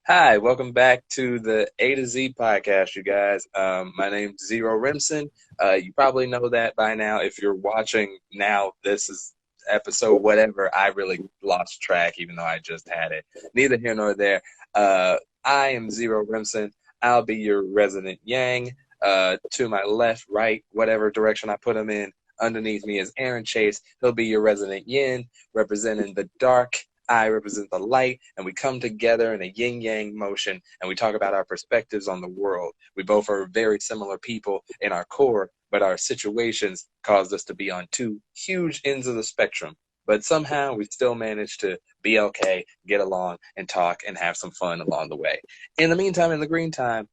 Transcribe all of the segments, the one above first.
Hi, welcome back to the A to Z podcast, you guys. My name's Zero Remsen. You probably know that by now. If you're watching now, this is episode whatever. I really lost track, even though I just had it. Neither here nor there. I am Zero Remsen. I'll be your resident Yang. To my left, right, whatever direction I put him in. Underneath me is Aaron Chase. He'll be your resident Yin, representing the dark. I represent the light, and we come together in a yin yang motion and we talk about our perspectives on the world. We both are very similar people in our core, but our situations caused us to be on two huge ends of the spectrum. But somehow we still manage to be okay, get along, and talk and have some fun along the way. In the meantime, in the green time,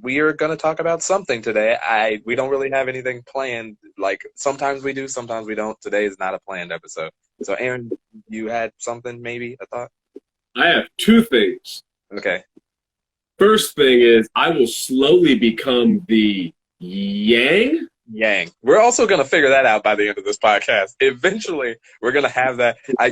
we are going to talk about something today. We don't really have anything planned. Like sometimes we do, sometimes we don't. Today is not a planned episode. So, Aaron, you had something, maybe, a thought? I have two things. Okay. First thing is I will slowly become the Yang. Yang. We're also going to figure that out by the end of this podcast. Eventually, we're going to have that. I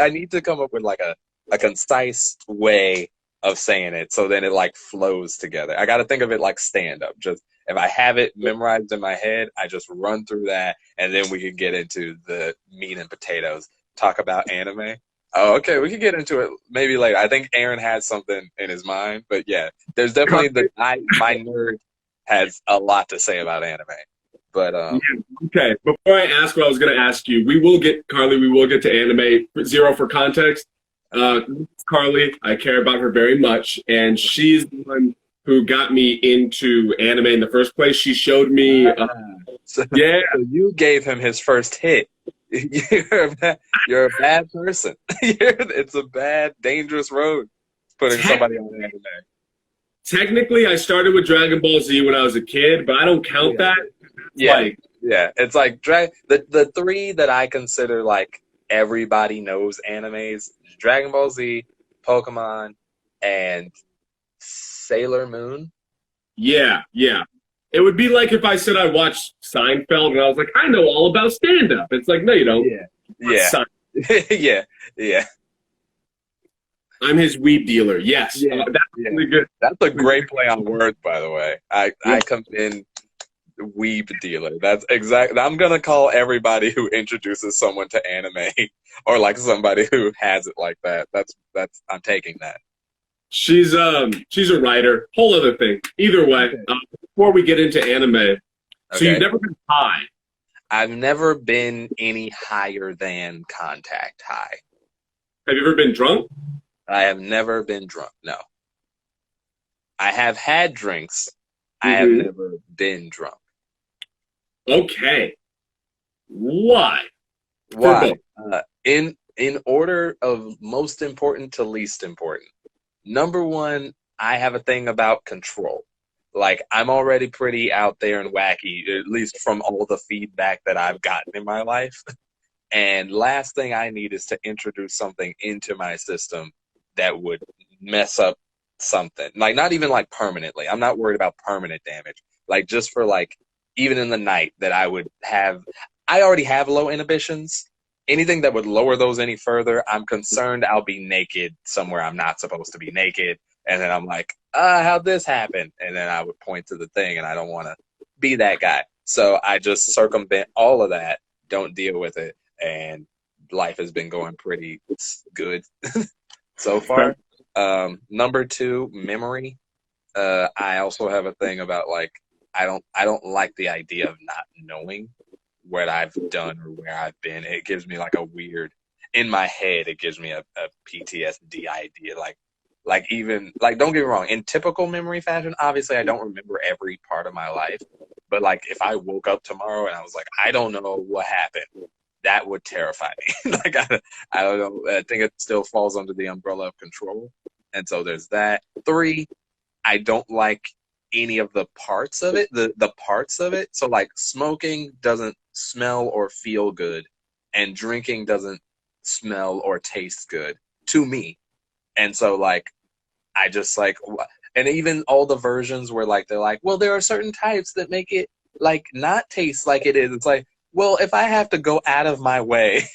need to come up with like a concise way of saying it so then it like flows together. I got to think of it like stand up. Just if I have it memorized in my head, I just run through that and then we can get into the meat and potatoes. Talk about anime. Oh, okay, we can get into it maybe later. I think Aaron has something in his mind, but yeah, there's definitely my nerd has a lot to say about anime. But Okay, before I ask what I was going to ask you, we will get to anime. Zero for context. Carly, I care about her very much, and she's the one who got me into anime in the first place. She showed me. So you gave him his first hit. You're a bad person. It's a bad, dangerous road putting somebody on anime. Technically, I started with Dragon Ball Z when I was a kid, but I don't count that. It's like the three that I consider like everybody knows animes: Dragon Ball Z, Pokemon, and Sailor Moon. Yeah. It would be like if I said I watched Seinfeld and I was like, I know all about stand-up. It's like, no, you don't. Yeah. Yeah. I'm his weed dealer. Yes. That's really good. That's a great play on words, by the way. I come in weeb dealer. That's exactly. I'm gonna call everybody who introduces someone to anime or like somebody who has it like that. That's. I'm taking that. She's a writer. Whole other thing. Either way, before we get into anime, so you've never been high. I've never been any higher than contact high. Have you ever been drunk? I have never been drunk. No. I have had drinks. I have never been drunk. Okay. Why? Why? In order of most important to least important. Number one, I have a thing about control. Like, I'm already pretty out there and wacky, at least from all the feedback that I've gotten in my life. And last thing I need is to introduce something into my system that would mess up something. Like, not even like permanently. I'm not worried about permanent damage. Like, just for like, even in the night that I already have low inhibitions. Anything that would lower those any further, I'm concerned I'll be naked somewhere I'm not supposed to be naked. And then I'm like, how'd this happen? And then I would point to the thing, and I don't want to be that guy. So I just circumvent all of that, don't deal with it, and life has been going pretty good so far. Number two, memory. I also have a thing about like, I don't like the idea of not knowing what I've done or where I've been. It gives me like a weird, in my head, it gives me a PTSD idea. Like even, like, don't get me wrong, in typical memory fashion, obviously I don't remember every part of my life, but like if I woke up tomorrow and I was like, I don't know what happened, that would terrify me. Like, I don't know. I think it still falls under the umbrella of control. And so there's that. Three, I don't like any of the parts of it, the parts of it. So like smoking doesn't smell or feel good, and drinking doesn't smell or taste good to me. And so like I just like, and even all the versions where like they're like, well, there are certain types that make it like not taste like it is. It's like, well, if I have to go out of my way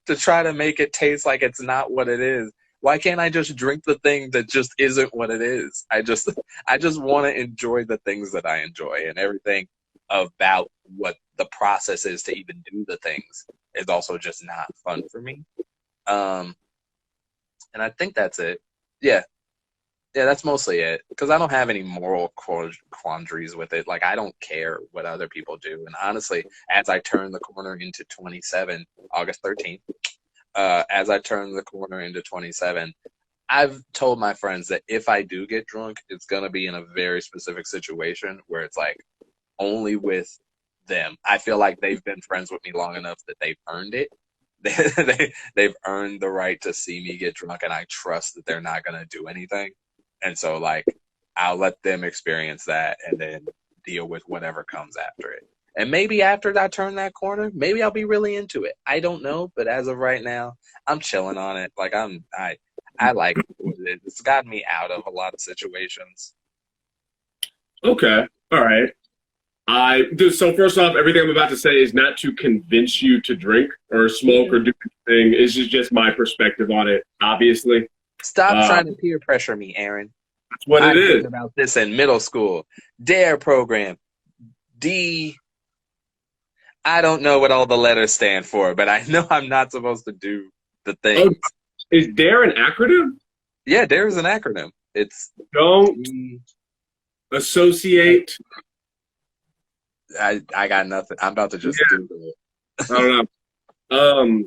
to try to make it taste like it's not what it is, Why can't I just drink the thing that just isn't what it is? I just want to enjoy the things that I enjoy, and everything about what the process is to even do the things is also just not fun for me. And I think that's it. Yeah. Yeah, that's mostly it. Because I don't have any moral quandaries with it. Like, I don't care what other people do. And honestly, as I turn the corner into 27, August 13th, as I turn the corner into 27, I've told my friends that if I do get drunk, it's going to be in a very specific situation where it's like only with them. I feel like they've been friends with me long enough that they've earned it. They've earned the right to see me get drunk, and I trust that they're not going to do anything. And so, like, I'll let them experience that and then deal with whatever comes after it. And maybe after I turn that corner, maybe I'll be really into it. I don't know, but as of right now, I'm chilling on it. Like, I like it. It's gotten me out of a lot of situations. Okay. All right. So first off, everything I'm about to say is not to convince you to drink or smoke or do anything. It's just my perspective on it, obviously. Stop trying to peer pressure me, Aaron. That's what it is. About this in middle school. DARE program. D. I don't know what all the letters stand for, but I know I'm not supposed to do the things. Oh, is DARE an acronym? Yeah, DARE is an acronym. It's Don't associate. I got nothing. I'm about to just do it. I don't know.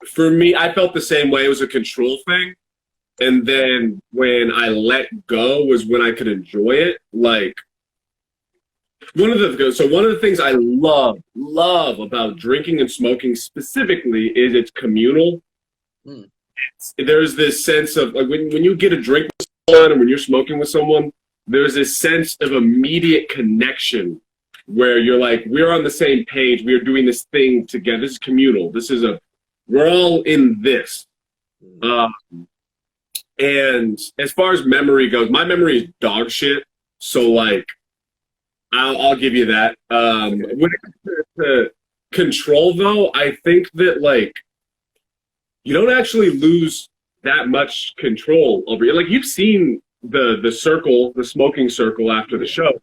For me, I felt the same way. It was a control thing. And then when I let go was when I could enjoy it. Like, one of the things I love about drinking and smoking specifically is it's communal. There's this sense of, like, when you get a drink with someone and when you're smoking with someone, there's this sense of immediate connection where you're like, we're on the same page. We are doing this thing together. This is communal. We're all in this. And as far as memory goes, my memory is dog shit. So, like, I'll give you that. When it comes to control, though, I think that, like, you don't actually lose that much control over it. Like, you've seen the circle, the smoking circle after the show.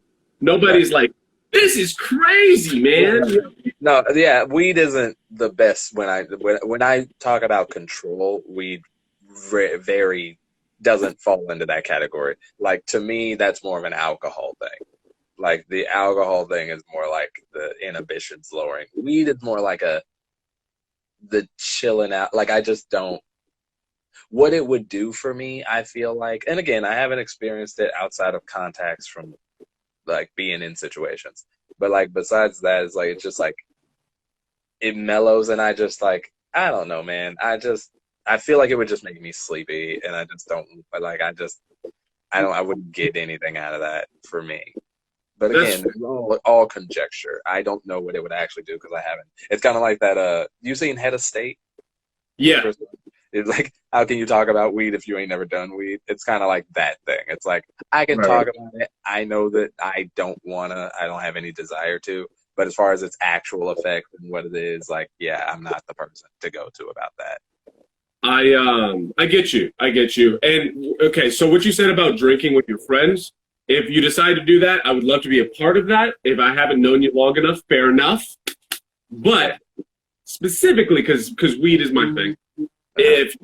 Nobody's like, this is crazy, man. No, yeah, weed isn't the best. When I talk about control, weed very doesn't fall into that category. Like, to me, that's more of an alcohol thing. Like, the alcohol thing is more like the inhibitions lowering. Weed is more like the chilling out. Like, I just don't. What it would do for me, I feel like, and again, I haven't experienced it outside of contacts from, like, being in situations. But, like, besides that, it's like, it's just like, it mellows, and I just, like, I don't know, man. I feel like it would just make me sleepy, and I just don't, like, I wouldn't get anything out of that for me. But again, it's all conjecture. I don't know what it would actually do because I haven't. It's kind of like that, you seen Head of State? Yeah. It's like, how can you talk about weed if you ain't never done weed? It's kind of like that thing. It's like, I can talk about it. I know that I don't have any desire to. But as far as its actual effect and what it is, like, yeah, I'm not the person to go to about that. I get you. And okay, so what you said about drinking with your friends, if you decide to do that, I would love to be a part of that. If I haven't known you long enough, fair enough. But specifically, because weed is my thing, if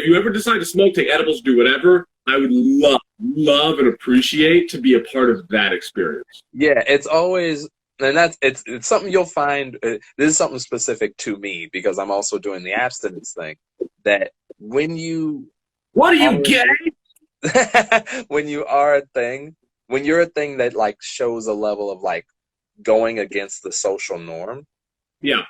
you ever decide to smoke, take edibles, do whatever, I would love and appreciate to be a part of that experience. Yeah, it's always. And it's something you'll find. This is something specific to me because I'm also doing the abstinence thing. That when you gay? when you're a thing that, like, shows a level of, like, going against the social norm. Yeah.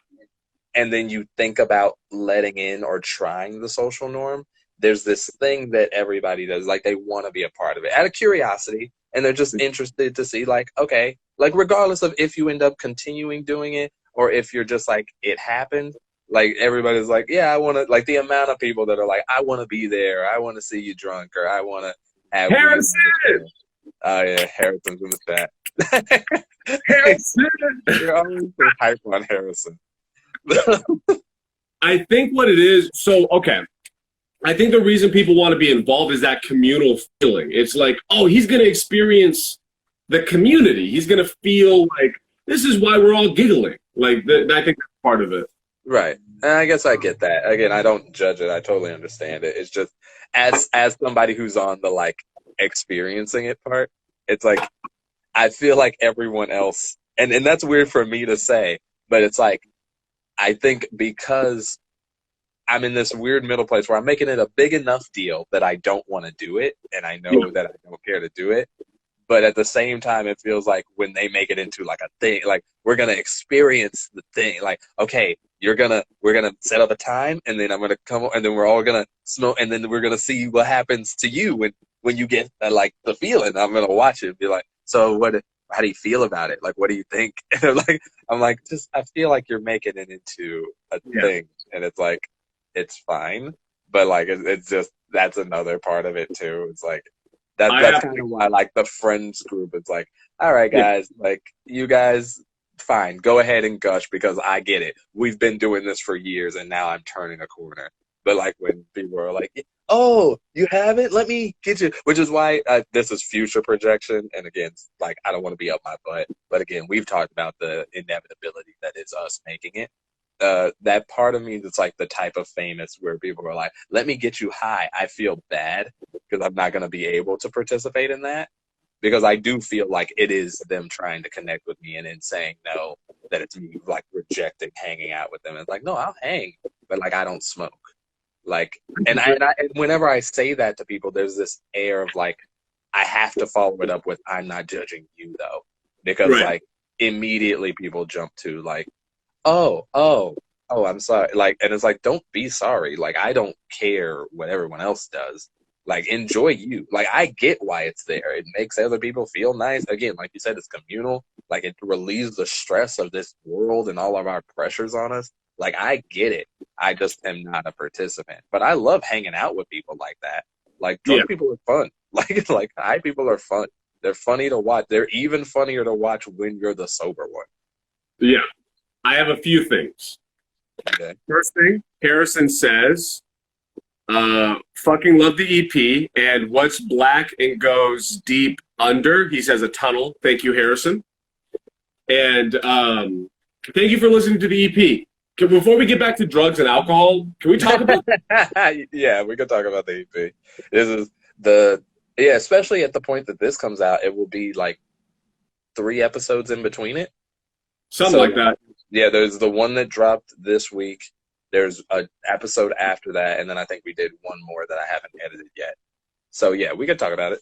And then you think about letting in or trying the social norm. There's this thing that everybody does, like, they want to be a part of it out of curiosity, and they're just interested to see, like, okay. Like, regardless of if you end up continuing doing it or if you're just like, it happened, like, everybody's like, yeah, I want to, like, the amount of people that are like, I want to be there. I want to see you drunk, or I want to have. Harrison! Oh, yeah, Harrison's in the chat. Harrison! You're always so hype on Harrison. I think what it is, so, okay. I think the reason people want to be involved is that communal feeling. It's like, oh, he's going to experience the community. He's going to feel like this is why we're all giggling. Like, I think that's part of it. Right. And I guess I get that. Again, I don't judge it. I totally understand it. It's just as somebody who's on the like experiencing it part, it's like I feel like everyone else and that's weird for me to say, but it's like I think because I'm in this weird middle place where I'm making it a big enough deal that I don't want to do it and I Yeah. know that I don't care to do it. But at the same time, it feels like when they make it into like a thing, like we're gonna experience the thing. Like, okay, we're gonna set up a time, and then I'm gonna come, and then we're all gonna smoke, and then we're gonna see what happens to you when you get like the feeling. I'm gonna watch it and be like, so what? How do you feel about it? Like, what do you think? And I'm like, just I feel like you're making it into a thing, and it's like, it's fine, but like it's just that's another part of it too. It's like. That's kind of why, like, the friends group, it's like, all right, guys, like, you guys, fine, go ahead and gush because I get it. We've been doing this for years, and now I'm turning a corner. But, like, when people are like, oh, you haven't? Let me get you. Which is why this is future projection. And, again, like, I don't want to be up my butt. But, again, we've talked about the inevitability that is us making it. That part of me that's like the type of famous where people are like, let me get you high. I feel bad because I'm not going to be able to participate in that because I do feel like it is them trying to connect with me and in saying no, that it's me like rejecting hanging out with them. It's like, no, I'll hang, but like I don't smoke. Like, and whenever I say that to people, there's this air of like, I have to follow it up with, I'm not judging you though, because like immediately people jump to like, oh, I'm sorry. Like, and it's like, don't be sorry. Like, I don't care what everyone else does. Like, enjoy you. Like, I get why it's there. It makes other people feel nice. Again, like you said, it's communal. Like, it relieves the stress of this world and all of our pressures on us. Like, I get it. I just am not a participant. But I love hanging out with people like that. Like, drunk people are fun. Like high people are fun. They're funny to watch. They're even funnier to watch when you're the sober one. Yeah. I have a few things. Okay. First thing, Harrison says, fucking love the EP, and what's black and goes deep under? He says a tunnel. Thank you, Harrison. And thank you for listening to the EP. Before we get back to drugs and alcohol, can we talk about Yeah, we can talk about the EP. This is especially at the point that this comes out, it will be like 3 episodes in between it. Something like that. Yeah, there's the one that dropped this week. There's an episode after that, and then I think we did one more that I haven't edited yet. So yeah, we can talk about it.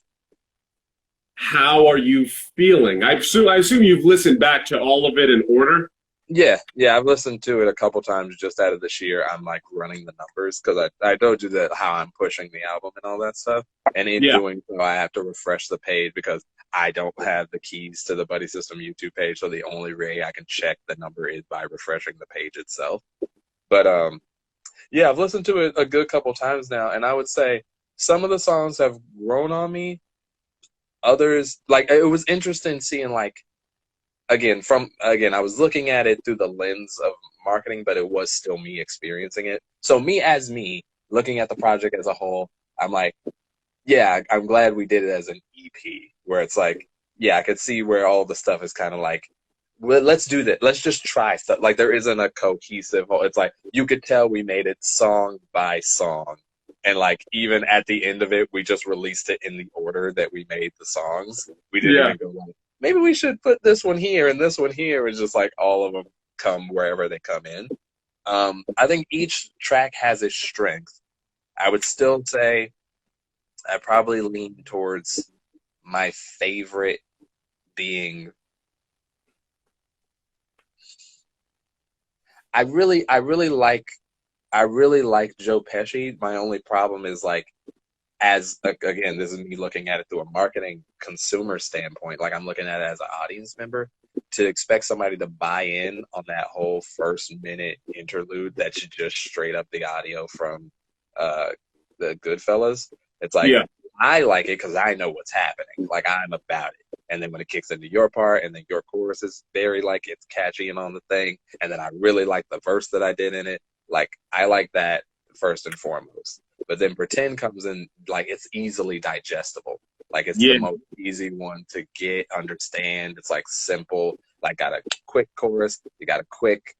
How are you feeling? I assume you've listened back to all of it in order. Yeah, I've listened to it a couple times just out of the sheer I'm like running the numbers because I told you that how I'm pushing the album and all that stuff, and in doing so I have to refresh the page because I don't have the keys to the Buddy System YouTube page, so the only way I can check the number is by refreshing the page itself. But yeah, I've listened to it a good couple times now, and I would say some of the songs have grown on me. Others, like it was interesting seeing like again I was looking at it through the lens of marketing, but it was still me experiencing it. So me looking at the project as a whole, I'm like, yeah, I'm glad we did it as an EP, where it's like, yeah, I could see where all the stuff is kind of like, well, let's do that. Let's just try stuff. Like there isn't a cohesive. It's like you could tell we made it song by song, and like even at the end of it, we just released it in the order that we made the songs. We didn't even go like, maybe we should put this one here and this one here. It's just like all of them come wherever they come in. I think each track has its strength. I would still say I probably lean towards my favorite being. I really like Joe Pesci. My only problem is like, again, this is me looking at it through a marketing consumer standpoint. Like I'm looking at it as an audience member. To expect somebody to buy in on that whole first minute interlude that should just straight up the audio from the Goodfellas. It's like, I like it because I know what's happening. Like I'm about it. And then when it kicks into your part and then your chorus is very like it's catchy and on the thing. And then I really like the verse that I did in it. Like I like that first and foremost. But then Pretend comes in like it's easily digestible. Like it's Yeah. the most easy one to get, understand. It's like simple. Like got a quick chorus, you got a quick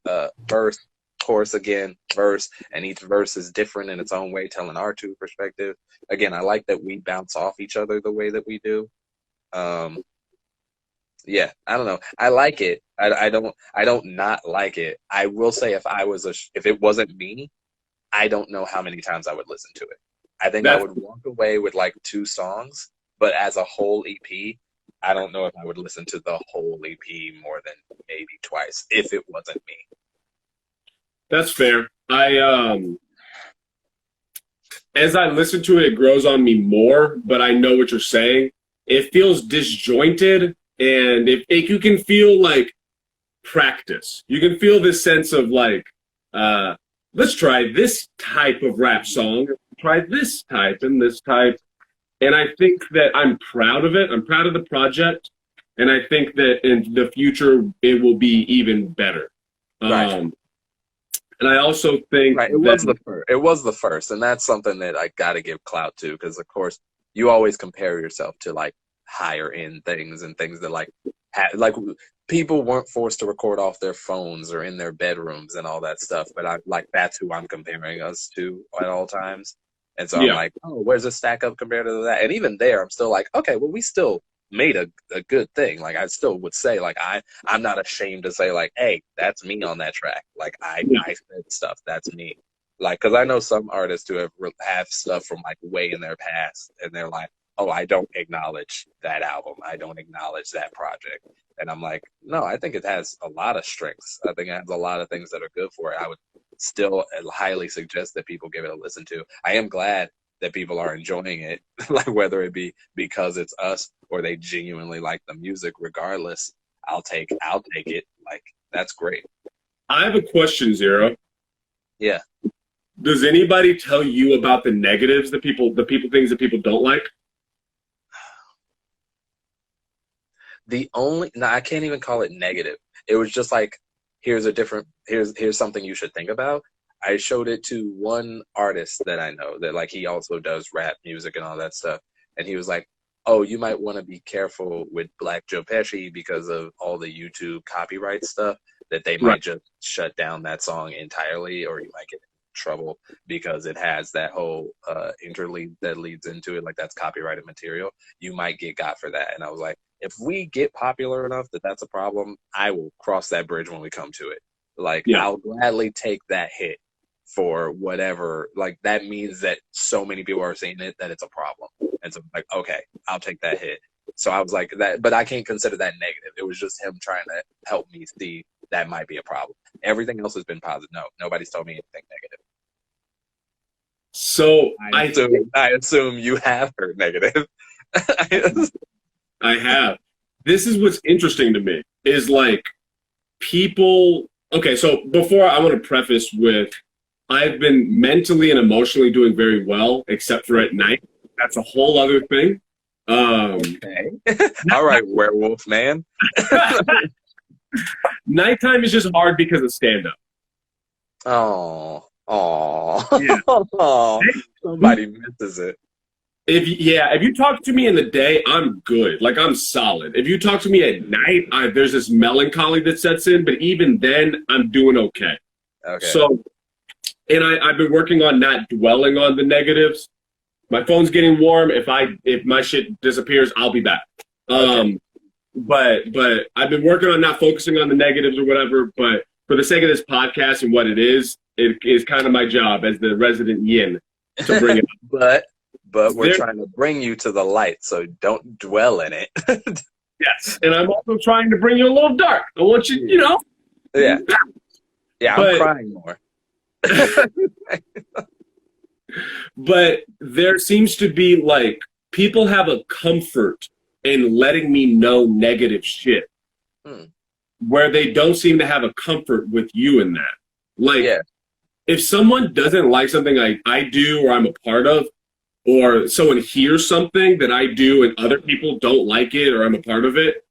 verse, chorus again, verse, and each verse is different in its own way, telling our two perspective. Again, I like that we bounce off each other the way that we do. Yeah, I don't know. I like it. I don't not like it. I will say if it wasn't me, I don't know how many times I would listen to it. I think I would walk away with like 2 songs, but as a whole EP, I don't know if I would listen to the whole EP more than maybe twice if it wasn't me. That's fair. As I listen to it, it grows on me more, but I know what you're saying. It feels disjointed, and if you can feel like practice, you can feel this sense of like, let's try this type of rap song, try this type and this type. And I think that I'm proud of it. I'm proud of the project. And I think that in the future, it will be even better. Right. And I also think it was the first. And that's something that I got to give clout to, because, of course, you always compare yourself to, like, higher end things and things that, like people weren't forced to record off their phones or in their bedrooms and all that stuff. But that's who I'm comparing us to at all times. And so I'm like, oh, where's the stack up compared to that? And even there, I'm still like, okay, well, we still made a good thing. Like, I still would say, like, I'm not ashamed to say, like, hey, that's me on that track. Like, I said stuff. That's me. Like, because I know some artists who have stuff from, like, way in their past, and they're like, oh, I don't acknowledge that album. I don't acknowledge that project. And I'm like, no, I think it has a lot of strengths. I think it has a lot of things that are good for it. I would still highly suggest that people give it a listen to. I am glad that people are enjoying it, like whether it be because it's us or they genuinely like the music. Regardless, I'll take it. Like, that's great. I have a question, Zero. Yeah. Does anybody tell you about the negatives, the things that people don't like? I can't even call it negative. It was just like, here's something you should think about. I showed it to one artist that I know that, like, he also does rap music and all that stuff. And he was like, oh, you might want to be careful with Black Joe Pesci because of all the YouTube copyright stuff, that they might just shut down that song entirely, or you might get in trouble because it has that whole interlead that leads into it. Like, that's copyrighted material. You might get got for that. And I was like, if we get popular enough that that's a problem, I will cross that bridge when we come to it. Like, I'll gladly take that hit for whatever. Like, that means that so many people are seeing it that it's a problem. And so, like, okay, I'll take that hit. So I was like, that, but I can't consider that negative. It was just him trying to help me see that might be a problem. Everything else has been positive. No, nobody's told me anything negative. So I assume you have heard negative. I have. This is what's interesting to me is, like, people. Okay, so before, I want to preface with, I've been mentally and emotionally doing very well, except for at night. That's a whole other thing. Okay. All right, werewolf man. Nighttime is just hard because of stand-up. Oh, yeah. Oh, somebody misses it. If you talk to me in the day, I'm good. Like, I'm solid. If you talk to me at night, there's this melancholy that sets in. But even then, I'm doing okay. Okay. So, and I've been working on not dwelling on the negatives. My phone's getting warm. If my shit disappears, I'll be back. Okay. But I've been working on not focusing on the negatives or whatever. But for the sake of this podcast and what it is kind of my job as the resident yin to bring it up. But we're trying to bring you to the light, so don't dwell in it. Yes, and I'm also trying to bring you a little dark. I want you, Yeah. Yeah, I'm crying more. But there seems to be, like, people have a comfort in letting me know negative shit, where they don't seem to have a comfort with you in that. Like, if someone doesn't like something I do or I'm a part of, or someone hears something that I do and other people don't like it or I'm a part of it,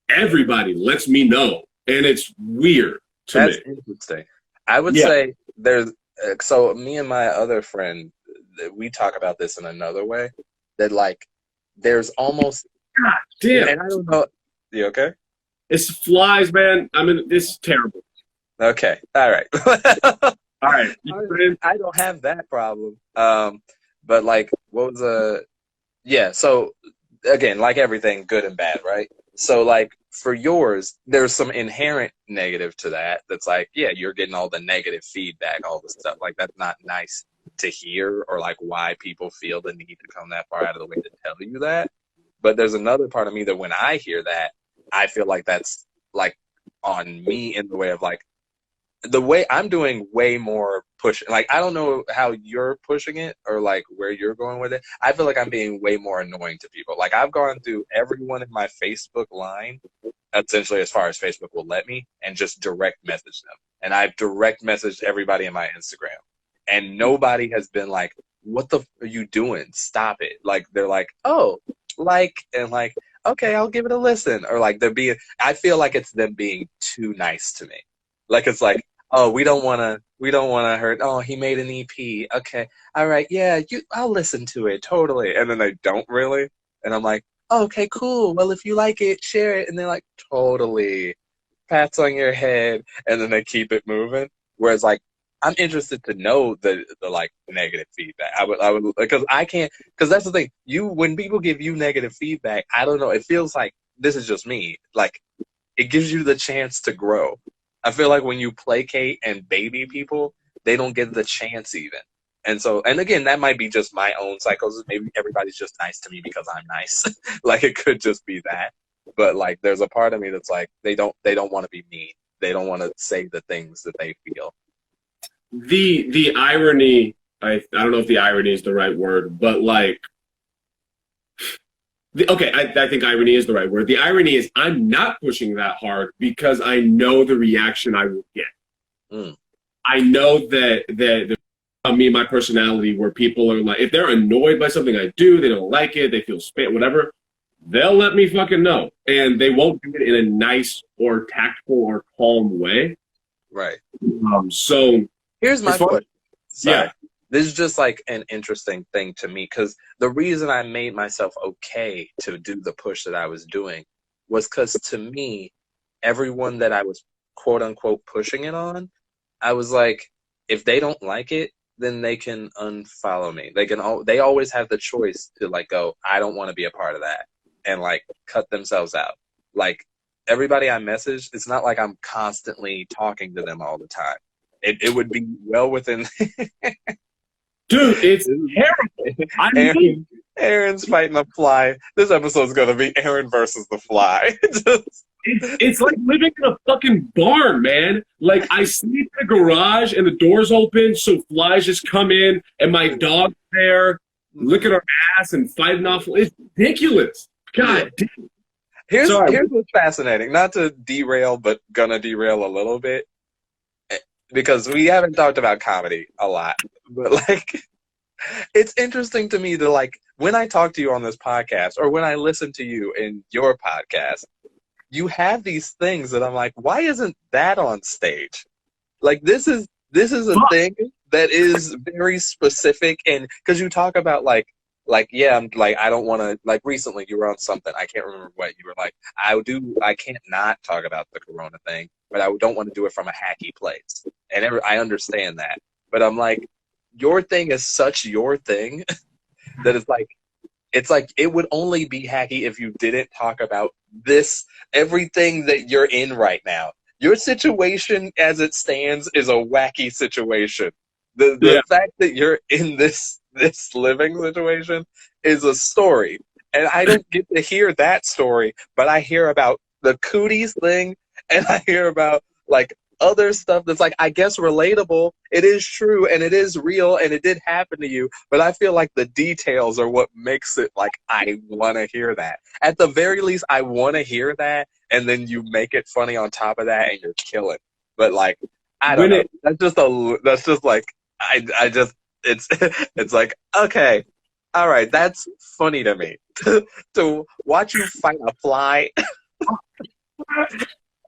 everybody lets me know. And it's weird to me. That's interesting. I would say there's, so me and my other friend, we talk about this in another way, that like there's almost, God damn. and I don't know. You okay? It's flies, man. I mean, it's terrible. Okay. All right. All right. I don't have that problem. But like, what was yeah. So again, like everything, good and bad, right? So like for yours, there's some inherent negative to that. That's like, yeah, you're getting all the negative feedback, all the stuff like that's not nice to hear, or like why people feel the need to come that far out of the way to tell you that. But there's another part of me that when I hear that, I feel like that's like on me in the way of like, the way I'm doing way more push. Like, I don't know how you're pushing it or like where you're going with it. I feel like I'm being way more annoying to people. Like, I've gone through everyone in my Facebook line, essentially as far as Facebook will let me, and just direct message them. And I've direct messaged everybody in my Instagram. And nobody has been like, what the f are you doing? Stop it. Like, they're like, oh, like, and like, okay, I'll give it a listen. Or like, I feel like it's them being too nice to me. Like, it's like, oh, we don't want to hurt. Oh, he made an EP. Okay. All right. Yeah, I'll listen to it. Totally. And then they don't really. And I'm like, oh, okay, cool. Well, if you like it, share it. And they're like, totally. Pats on your head. And then they keep it moving. Whereas like, I'm interested to know the like negative feedback. I would, because I can't, because that's the thing. When people give you negative feedback, I don't know. It feels like, this is just me. Like, it gives you the chance to grow. I feel like when you placate and baby people, they don't get the chance even. And so, and again, that might be just my own psychosis. Maybe everybody's just nice to me because I'm nice. Like, it could just be that. But like, there's a part of me that's like, they don't want to be mean. They don't want to say the things that they feel. The irony, I don't know if the irony is the right word, but like, I think irony is the right word. The irony is I'm not pushing that hard because I know the reaction I will get. Mm. I know that me and my personality, where people are like, if they're annoyed by something I do, they don't like it, they feel whatever, they'll let me fucking know. And they won't do it in a nice or tactful or calm way. Right. So here's my question. Yeah. This is just like an interesting thing to me, because the reason I made myself okay to do the push that I was doing was because to me, everyone that I was quote unquote pushing it on, I was like, if they don't like it, then they can unfollow me. They always have the choice to like go, I don't want to be a part of that, and like cut themselves out. Like, everybody I message, it's not like I'm constantly talking to them all the time. It would be well within. Dude, it's terrible. Aaron's fighting a fly. This episode's gonna be Aaron versus the fly. It's like living in a fucking barn, man. Like, I sleep in the garage and the door's open, so flies just come in, and my dog's there licking our ass and fighting off. It's ridiculous. God damn. Here's what's fascinating. Not to derail, but gonna derail a little bit, because we haven't talked about comedy a lot. But like, it's interesting to me that like when I talk to you on this podcast, or when I listen to you in your podcast, you have these things that I'm like, why isn't that on stage? Like, this is a thing that is very specific, and because you talk about like yeah, I'm like, I don't want to, like, recently you were on something, I can't remember what you were like, I can't not talk about the corona thing, but I don't want to do it from a hacky place, and I understand that, but I'm like, your thing is such your thing that it's like it would only be hacky if you didn't talk about everything that you're in right now. Your situation as it stands is a wacky situation. The fact that you're in this living situation is a story. And I don't get to hear that story, but I hear about the cooties thing, and I hear about like other stuff that's like, I guess, relatable. It is true and it is real and it did happen to you, but I feel like the details are what makes it like I want to hear that. At the very least, I want to hear that, and then you make it funny on top of that and you're killing. But like, I don't know. That's just like it's like, okay, all right, that's funny to me to watch you fight a fly.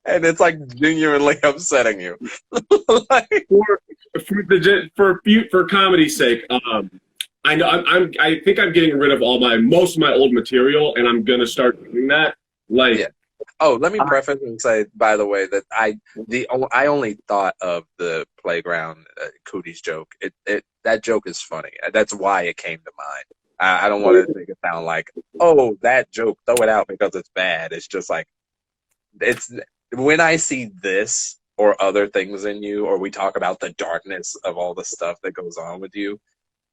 And it's like genuinely upsetting you. Like, for comedy's sake, I know I think I'm getting rid of most of my old material, and I'm gonna start doing that. Like, Yeah. Oh, let me preface and say, by the way, that I only thought of the playground cooties joke. That joke is funny. That's why it came to mind. I don't want to make it sound like, oh, that joke, throw it out because it's bad. It's just like, it's when I see this or other things in you, or we talk about the darkness of all the stuff that goes on with you,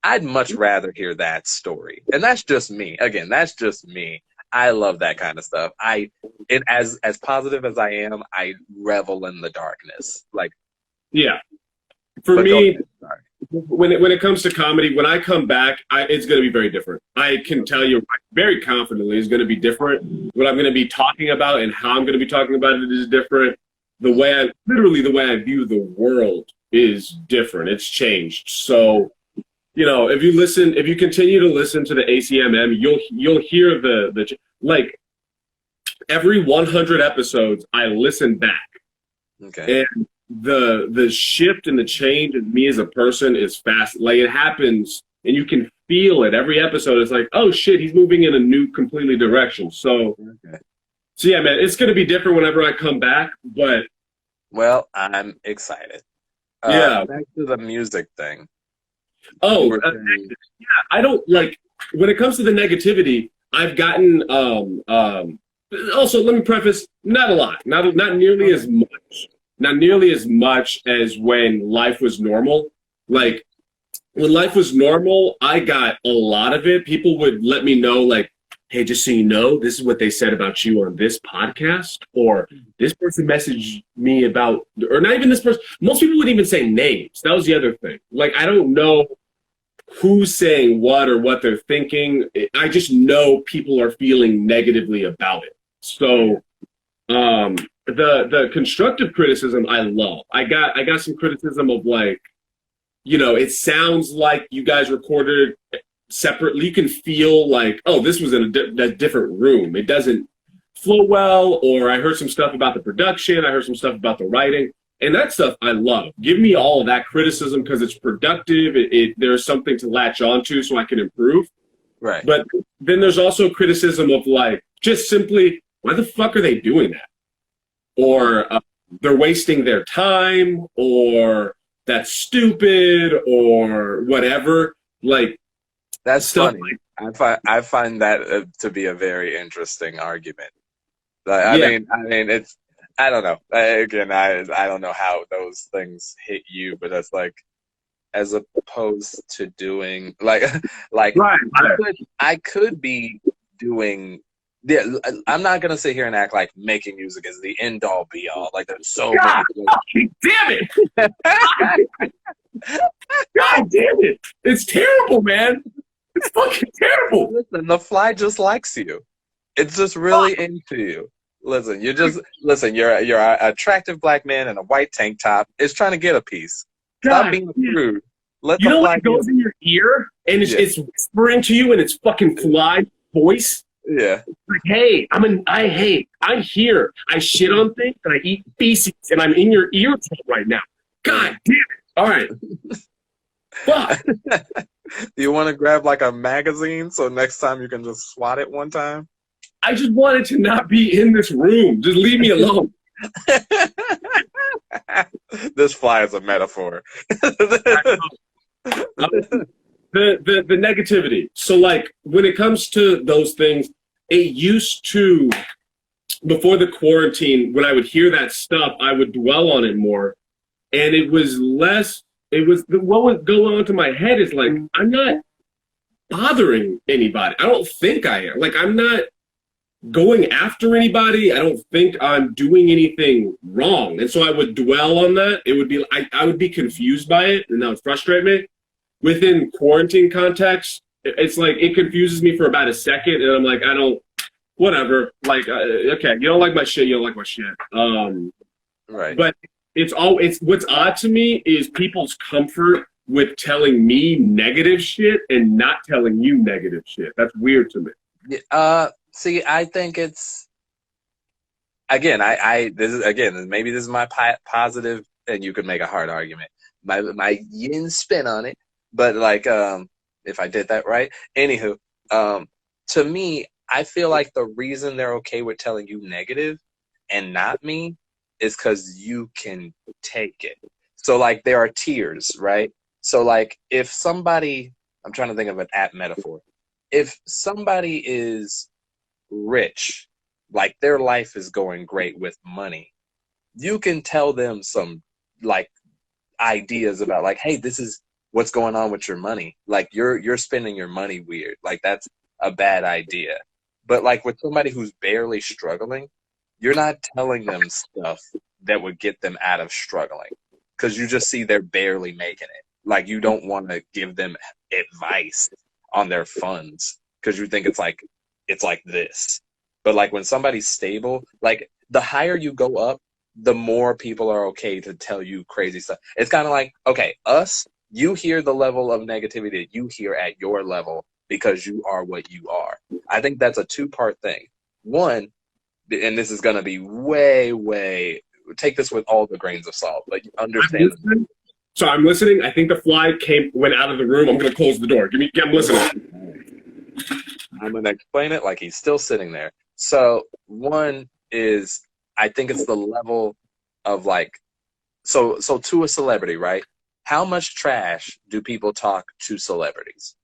I'd much rather hear that story. And that's just me. Again, that's just me. I love that kind of stuff. As positive as I am, I revel in the darkness. Like, yeah, for but me, when it comes to comedy, when I come back, it's going to be very different. I can tell you very confidently it's going to be different. What I'm going to be talking about and how I'm going to be talking about it is different. The way I view the world is different. It's changed. So, you know, if you continue to listen to the ACMM, you'll hear the like every 100 episodes I listen back. Okay. And the shift and the change in me as a person is fast. Like, it happens and you can feel it every episode. It's like, oh shit, he's moving in a new completely direction. So yeah, man, it's gonna be different whenever I come back, but well, I'm excited. Yeah. Back to the music thing. Oh, yeah. I don't like when it comes to the negativity. I've gotten also, let me preface, not a lot, not nearly as much, not nearly as much as when life was normal. Like, when life was normal, I got a lot of it. People would let me know, like, hey, just so you know, this is what they said about you on this podcast, or this person messaged me about, or not even this person. Most people wouldn't even say names. That was the other thing. Like, I don't know who's saying what or what they're thinking. I just know people are feeling negatively about it. So the constructive criticism I love. I got some criticism of, like, you know, it sounds like you guys recorded separately. You can feel like, oh, this was in a different room. It doesn't flow well. Or I heard some stuff about the production. I heard some stuff about the writing. And that stuff I love. Give me all of that criticism because it's productive. There's something to latch onto so I can improve. Right. But then there's also criticism of, like, just simply, why the fuck are they doing that? Or they're wasting their time, or that's stupid, or whatever. Like, that's funny. I find that to be a very interesting argument. Like, I mean, it's, I don't know. Again, I don't know how those things hit you, but that's like, as opposed to doing like right. I could be doing. Yeah, I'm not gonna sit here and act like making music is the end all be all. Like, there's so God, many. Damn it! God damn it! It's terrible, man. It's fucking terrible. Listen, the fly just likes you. It's just really into you. Listen, you're an attractive black man in a white tank top. It's trying to get a piece. Stop being rude. Let you the know fly when it goes in your ear and it's whispering to you in its fucking fly voice? Yeah. Like, hey, I'm here. I shit on things and I eat feces and I'm in your ear right now. God damn it. All right. Fuck. Do you want to grab like a magazine so next time you can just swat it one time? I just wanted to not be in this room. Just leave me alone. This fly is a metaphor. The negativity. So, like, when it comes to those things, it used to, before the quarantine, when I would hear that stuff, I would dwell on it more. And it was less, what would go on to my head is like, I'm not bothering anybody. I don't think I am. Like, I'm not going after anybody. I don't think I'm doing anything wrong. And so I would dwell on that. It would be, I would be confused by it, and that would frustrate me. Within quarantine context, it's like, it confuses me for about a second, and I'm like, I don't, whatever. Like, okay, you don't like my shit, you don't like my shit. Right. But it's what's odd to me is people's comfort with telling me negative shit and not telling you negative shit. That's weird to me. See, I think it's, again, maybe this is my positive, and you could make a hard argument. My yin spin on it, but like, if I did that right. Anywho, to me, I feel like the reason they're okay with telling you negative and not me is because you can take it. So like there are tiers, right? So like if somebody, I'm trying to think of an apt metaphor. If somebody is rich, like their life is going great with money, you can tell them some like ideas about like, hey, this is what's going on with your money. Like you're spending your money weird. Like that's a bad idea. But like with somebody who's barely struggling, you're not telling them stuff that would get them out of struggling because you just see they're barely making it. Like you don't want to give them advice on their funds because you think it's like this. But like when somebody's stable, like the higher you go up, the more people are okay to tell you crazy stuff. It's kind of like, okay, us, you hear the level of negativity that you hear at your level because you are what you are. I think that's a two-part thing. One, and this is going to be way, take this with all the grains of salt, but you understand. So I'm listening. I think the fly went out of the room. I'm going to close the door. I'm listening. I'm going to explain it like he's still sitting there. So one is, I think it's the level of like, so to a celebrity, right? How much trash do people talk to celebrities?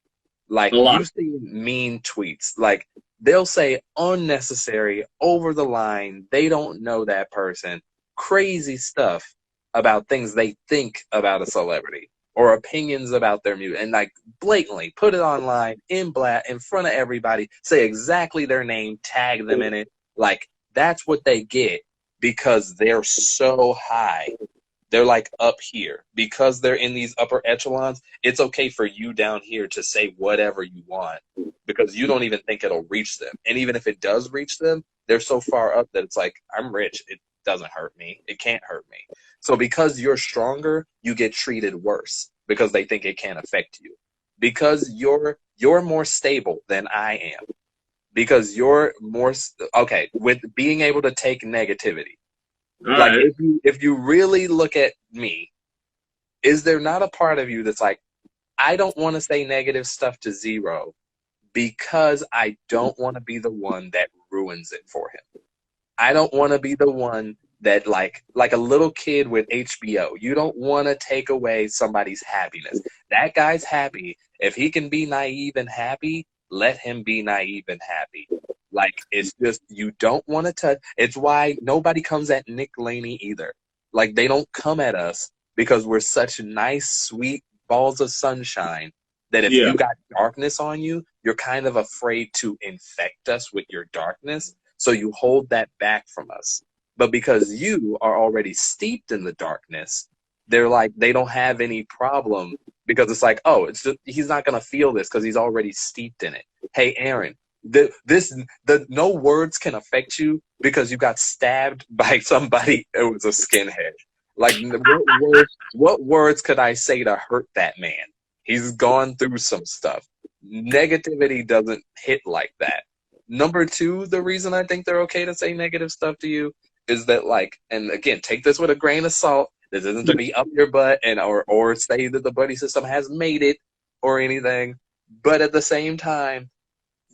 Like you see mean tweets, like they'll say unnecessary, over the line, they don't know that person, crazy stuff about things they think about a celebrity or opinions about their music, and like blatantly put it online in front of everybody, say exactly their name, tag them in it. Like that's what they get because they're so high. They're like up here because they're in these upper echelons. It's okay for you down here to say whatever you want because you don't even think it'll reach them. And even if it does reach them, they're so far up that it's like, I'm rich. It doesn't hurt me. It can't hurt me. So because you're stronger, you get treated worse because they think it can't affect you. Because you're more stable than I am. Because you're more okay with being able to take negativity. All like right. if you really look at me, is there not a part of you that's like, I don't want to say negative stuff to Zero because I don't want to be the one that ruins it for him. I don't want to be the one that like a little kid with HBO. You don't want to take away somebody's happiness. That guy's happy. If he can be naive and happy, let him be naive and happy. Like, it's just, you don't want to touch. It's why nobody comes at Nick Laney either. Like, they don't come at us because we're such nice, sweet balls of sunshine that if you got darkness on you, you're kind of afraid to infect us with your darkness. So you hold that back from us. But because you are already steeped in the darkness, they're like, they don't have any problem because it's like, oh, it's just, he's not going to feel this because he's already steeped in it. Hey, Aaron, no words can affect you because you got stabbed by somebody who was a skinhead. Like, what words could I say to hurt that man? He's gone through some stuff. Negativity doesn't hit like that. Number two, the reason I think they're okay to say negative stuff to you is that, like, and again, take this with a grain of salt. This isn't to be up your butt and or say that the buddy system has made it or anything. But at the same time,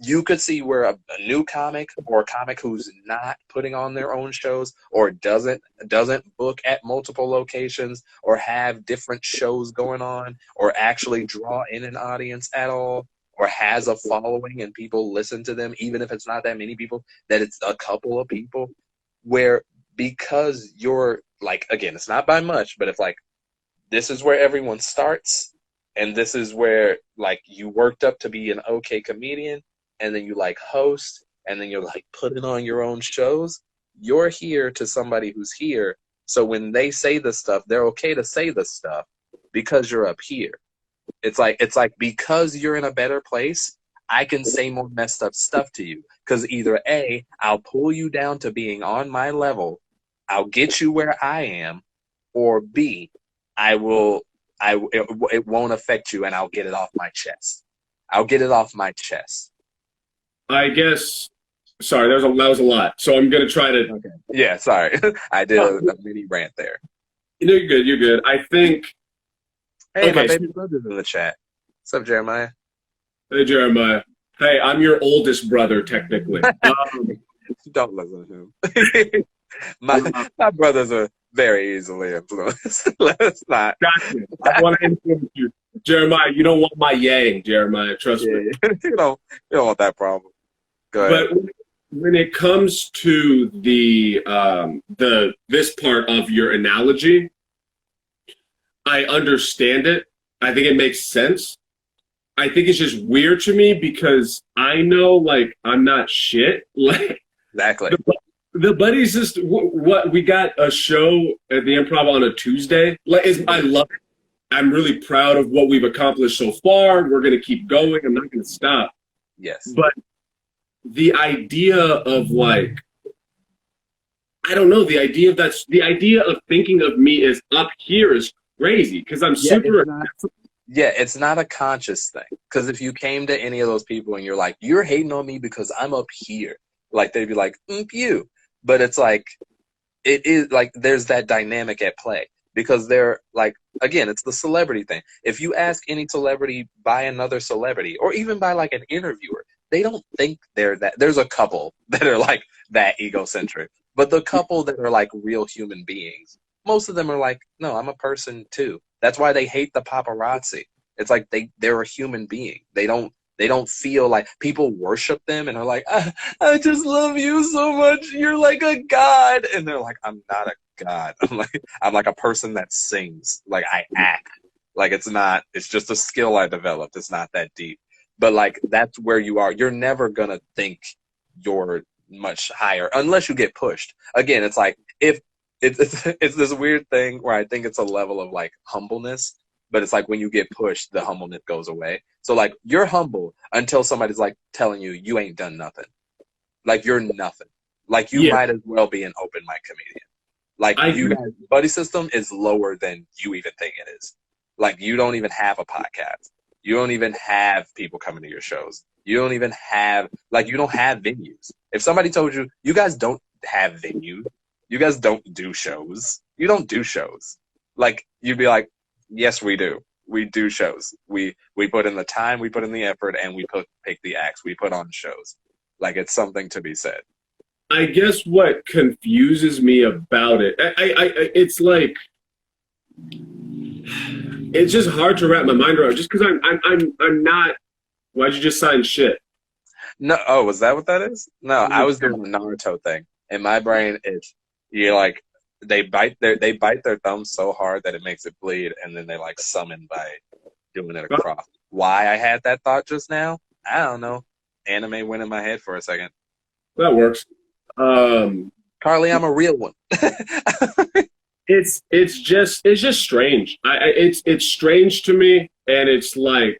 you could see where a new comic or a comic who's not putting on their own shows or doesn't book at multiple locations or have different shows going on or actually draw in an audience at all or has a following and people listen to them, even if it's not that many people, that it's a couple of people, where because you're like, again, it's not by much, but if like this is where everyone starts and this is where like you worked up to be an okay comedian, and then you like host, and then you're like putting on your own shows, you're here to somebody who's here. So when they say this stuff, they're okay to say this stuff because you're up here. It's like because you're in a better place, I can say more messed up stuff to you. Because either A, I'll pull you down to being on my level, I'll get you where I am, or B, it won't affect you and I'll get it off my chest. I'll get it off my chest. I guess. Sorry, that was a lot. So I'm gonna try to. Okay. Yeah, sorry, I did a mini rant there. No, you're good. You're good. I think. Hey, okay, my baby brother's in the chat. What's up, Jeremiah? Hey, Jeremiah. Hey, I'm your oldest brother, technically. Don't listen to him. My brothers are very easily influenced. Let's not. Gotcha. I want to influence you. Jeremiah, you don't want my yang, Jeremiah. Trust me. Yeah, you don't want that problem. Go ahead. But when it comes to the this part of your analogy, I understand it. I think it makes sense. I think it's just weird to me because I know, like, I'm not shit. Like, Exactly. the buddies just what we got a show at the Improv on a Tuesday. Like, I love it. I'm really proud of what we've accomplished so far. We're gonna keep going. I'm not gonna stop. Yes. But the idea of, like, I don't know, the idea of thinking of me as up here is crazy because I'm super. Yeah, it's not a conscious thing. Because if you came to any of those people and you're like, you're hating on me because I'm up here, like, they'd be like, you. But it's like, it is like, there's that dynamic at play. Because they're like, again, it's the celebrity thing. If you ask any celebrity by another celebrity, or even by like an interviewer, they don't think they're that. There's a couple that are like that egocentric. But the couple that are like real human beings, most of them are like, no, I'm a person too. That's why they hate the paparazzi. It's like they're a human being. They don't feel like people worship them and are like, I just love you so much. You're like a god. And they're like, I'm not a god. I'm like a person that sings. Like, I act. Like, it's just a skill I developed. It's not that deep. But like, that's where you are. You're never gonna think you're much higher unless you get pushed. Again, it's like, if it's this weird thing where I think it's a level of like humbleness, but it's like when you get pushed, the humbleness goes away. So like, you're humble until somebody's like telling you, you ain't done nothing. Like, you're nothing. Like, you might as well be an open mic comedian. Like, you guys, buddy system is lower than you even think it is. Like, you don't even have a podcast. You don't even have people coming to your shows. You don't even have, like, you don't have venues. If somebody told you, you guys don't have venues, you guys don't do shows, you don't do shows. Like, you'd be like, yes, we do. We do shows. We put in the time, we put in the effort, and we pick the acts. We put on shows. Like, it's something to be said. I guess what confuses me about it, it's like, it's just hard to wrap my mind around. Just because I'm not. Why'd you just sign shit? No, oh, was that what that is? No, I was doing the Naruto thing. In my brain, it's, you're like, they bite their thumbs so hard that it makes it bleed, and then they like summon by doing it across. Why I had that thought just now, I don't know. Anime went in my head for a second. That works. Carly, I'm a real one. It's just strange. It's strange to me, and it's like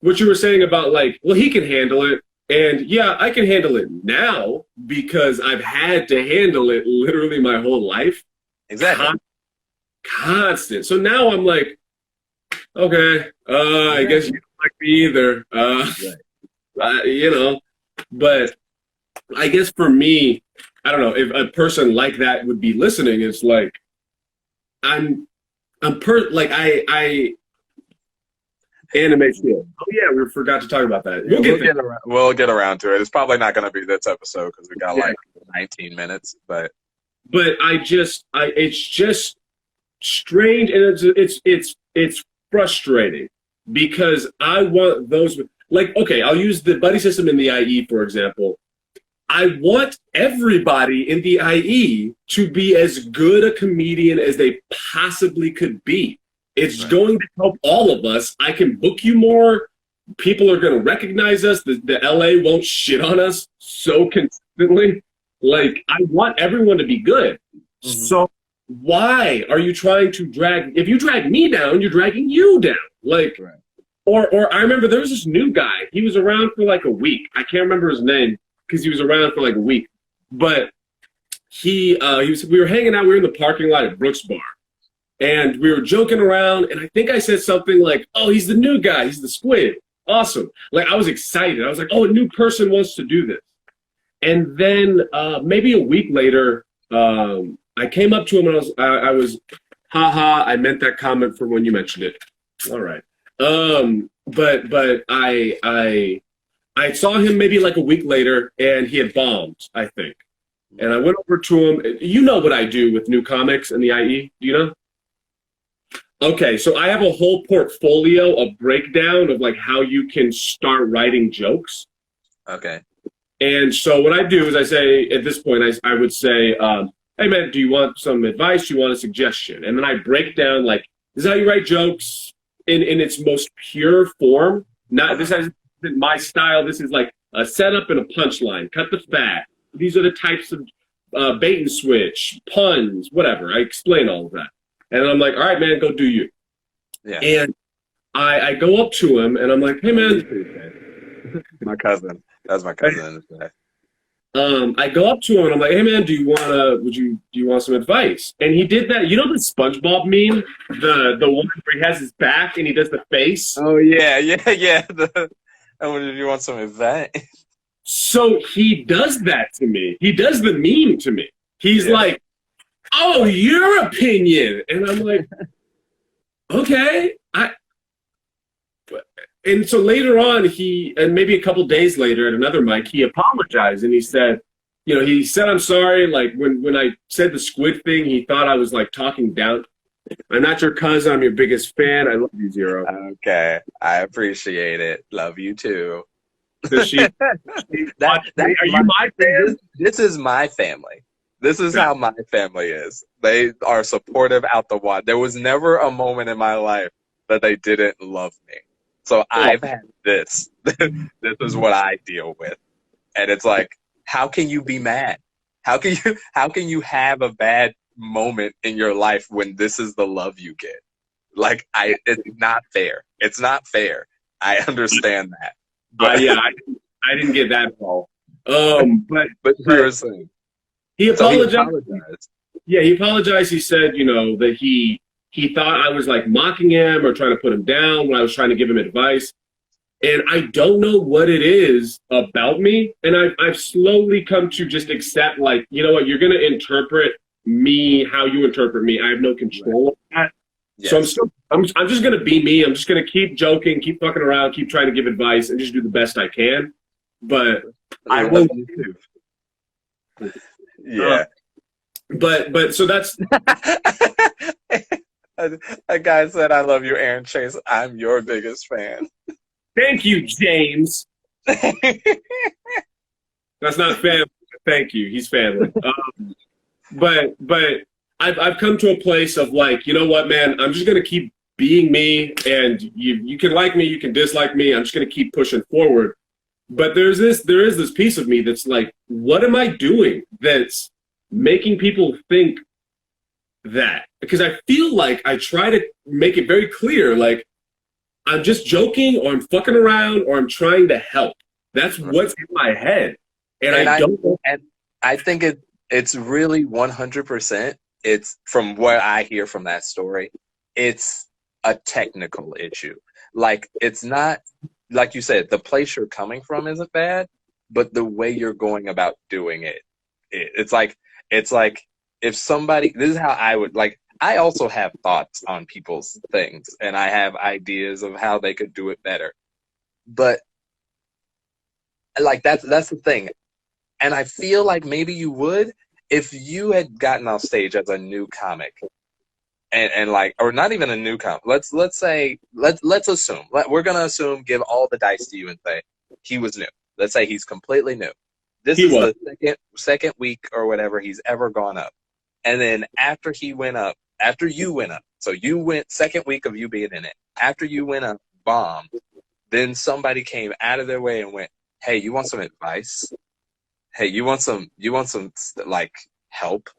what you were saying about, like, well, he can handle it, and yeah, I can handle it now because I've had to handle it literally my whole life. Exactly. Constant. So now I'm like, okay, I guess you don't like me either. But I guess for me, I don't know if a person like that would be listening. It's like, I anime shit. Oh yeah, we forgot to talk about that. We'll get around to it. It's probably not going to be this episode because we got like 19 minutes, but it's just strange, and it's frustrating because I want those, like, okay, I'll use the buddy system in the IE for example. I want everybody in the IE to be as good a comedian as they possibly could be. It's going to help all of us. I can book you more. People are going to recognize us. The LA won't shit on us so consistently. Like, I want everyone to be good. Mm-hmm. So why are you trying to if you drag me down, you're dragging you down. Like, or I remember there was this new guy. He was around for like a week. I can't remember his name because he was around for like a week. But we were hanging out. We were in the parking lot at Brooks Bar. And we were joking around, and I think I said something like, oh, he's the new guy. He's the squid. Awesome. Like, I was excited. I was like, oh, a new person wants to do this. And then maybe a week later, I came up to him, and I was, haha, I meant that comment for when you mentioned it. All right. but I saw him maybe like a week later, and he had bombed, I think. And I went over to him. You know what I do with new comics and the IE? Do you know? Okay, so I have a whole portfolio of breakdown of like how you can start writing jokes. Okay. And so what I do is I say, at this point, I would say, hey man, do you want some advice? Do you want a suggestion? And then I break down like, this is how you write jokes in its most pure form. Not this is my style. This is like a setup and a punchline. Cut the fat. These are the types of bait and switch, puns, whatever. I explain all of that. And I'm like, all right, man, go do you. Yeah. And I go up to him and I'm like, hey man. My cousin. That's my cousin. I go up to him and I'm like, hey man, do you want some advice? And he did that. You know the SpongeBob meme? The one where he has his back and he does the face? Oh yeah. Do you want some advice? So he does that to me. He does the meme to me. He's like, oh, your opinion. And I'm like, okay. And so later on, and maybe a couple days later at another mic, he apologized and he said, he said, I'm sorry. Like when I said the squid thing, he thought I was like talking down. I'm not your cousin. I'm your biggest fan. I love you, Zero. Okay. I appreciate it. Love you too. Does are you my fan? This is my family. This is how my family is. They are supportive out the wide. There was never a moment in my life that they didn't love me. So I've had this. This is what I deal with. And it's like, how can you be mad? How can you have a bad moment in your life when this is the love you get? Like it's not fair. It's not fair. I understand that. But I didn't get that at all. But seriously. He apologized. Yeah, he apologized. He said, that he thought I was like mocking him or trying to put him down when I was trying to give him advice. And I don't know what it is about me. And I've slowly come to just accept, like, you know what, you're going to interpret me how you interpret me. I have no control of that. Yes. So I'm just going to be me. I'm just going to keep joking, keep fucking around, keep trying to give advice, and just do the best I can. But I will. Yeah. But so that's. A guy said, I love you, Aaron Chase. I'm your biggest fan. Thank you, James. That's not family. Thank you. He's family. But I've come to a place of like, you know what, man, I'm just going to keep being me, and you can like me, you can dislike me. I'm just going to keep pushing forward. But there is this piece of me that's like, what am I doing that's making people think that? Because I feel like I try to make it very clear, like I'm just joking or I'm fucking around or I'm trying to help. That's what's in my head. And I don't know. And I think it's really 100%. It's from what I hear from that story, it's a technical issue. Like it's not, like you said, the place you're coming from isn't bad, but the way you're going about doing it, it's like if somebody, this is how I would like, I also have thoughts on people's things and I have ideas of how they could do it better. But like that's the thing. And I feel like maybe you would if you had gotten off stage as a new comic and like, or not even a new comic. Let's assume, we're going to assume, give all the dice to you and say he was new. Let's say he's completely new. This is the second week or whatever he's ever gone up. And then after you went up, so you went second week of you being in it. After you went up, bombed, then somebody came out of their way and went, hey, you want some advice? Hey, you want some like help?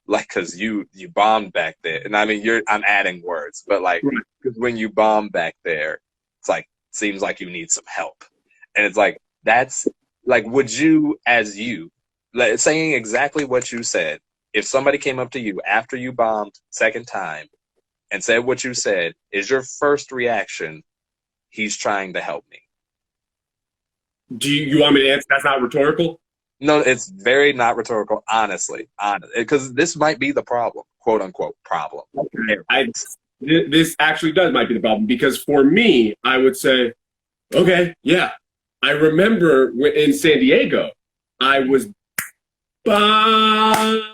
Like, cause you bombed back there. And I mean, I'm adding words, but like, cause when you bomb back there, it's like, seems like you need some help. And it's like, that's like, would you, as you, like, saying exactly what you said, if somebody came up to you after you bombed second time and said what you said, is your first reaction, he's trying to help me? Do you want me to answer? That's not rhetorical? No, it's very not rhetorical, honestly. Because this might be the problem, quote unquote problem. Okay. this actually might be the problem, because for me, I would say, okay, yeah. I remember in San Diego, I was bombing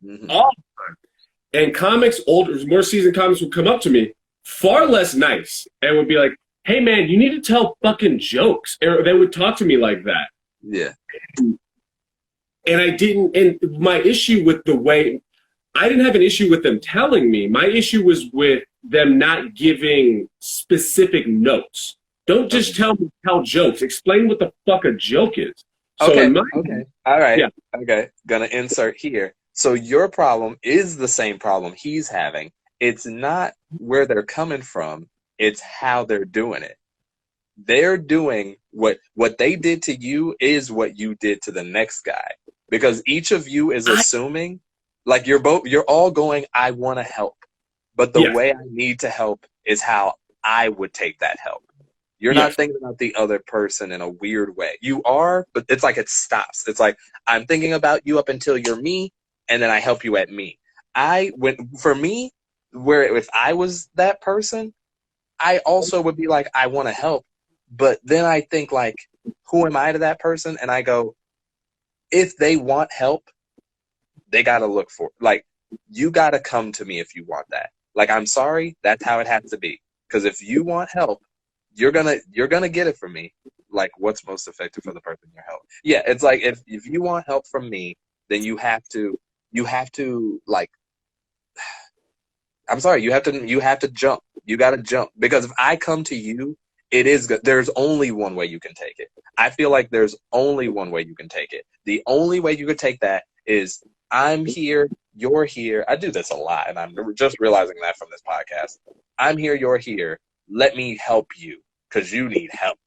Mhm. all the time. And comics, older, more seasoned comics would come up to me, far less nice, and would be like, hey man, you need to tell fucking jokes. Or they would talk to me like that. Yeah. And I didn't, and my issue with the way, I didn't have an issue with them telling me. My issue was with them not giving specific notes. Don't just tell jokes. Explain what the fuck a joke is. So Okay. in my Okay. All right. yeah, Okay. Gonna insert here. So your problem is the same problem he's having. It's not where they're coming from. It's how they're doing it. They're doing what they did to you is what you did to the next guy, because each of you is assuming, like, you're all going, I want to help, but the yes, way I need to help is how I would take that help. You're not yes. thinking about the other person in a weird way. You are, but it's like it stops. It's like, I'm thinking about you up until you're me, and then I help you at me. For me, where if I was that person, I also would be like, I want to help. But then I think, like, who am I to that person? And I go, if they want help, they got to look for, like, you got to come to me if you want that. Like, I'm sorry, that's how it has to be. Because if you want help, you're gonna get it from me. Like, what's most effective for the person you're helping? Yeah, it's like, if you want help from me, then you have to like, I'm sorry, you have to jump. You got to jump, because if I come to you, it is good. There's only one way you can take it. I feel like there's only one way you can take it. The only way you could take that is, I'm here, you're here. I do this a lot, and I'm just realizing that from this podcast. I'm here, you're here. Let me help you because you need help.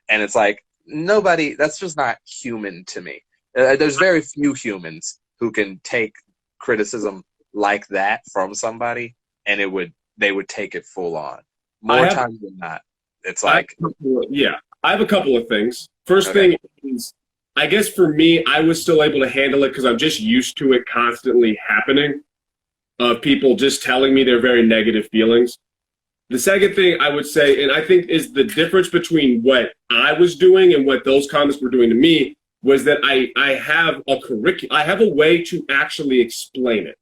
And it's like, nobody. That's just not human to me. There's very few humans who can take criticism like that from somebody, and they would take it full on. I More have times than not, it's like, I have a couple of things. First okay, thing is, I guess for me, I was still able to handle it because I'm just used to it constantly happening, of people just telling me their very negative feelings. The second thing I would say, and I think is the difference between what I was doing and what those comments were doing to me, was that I have a curriculum, I have a way to actually explain it.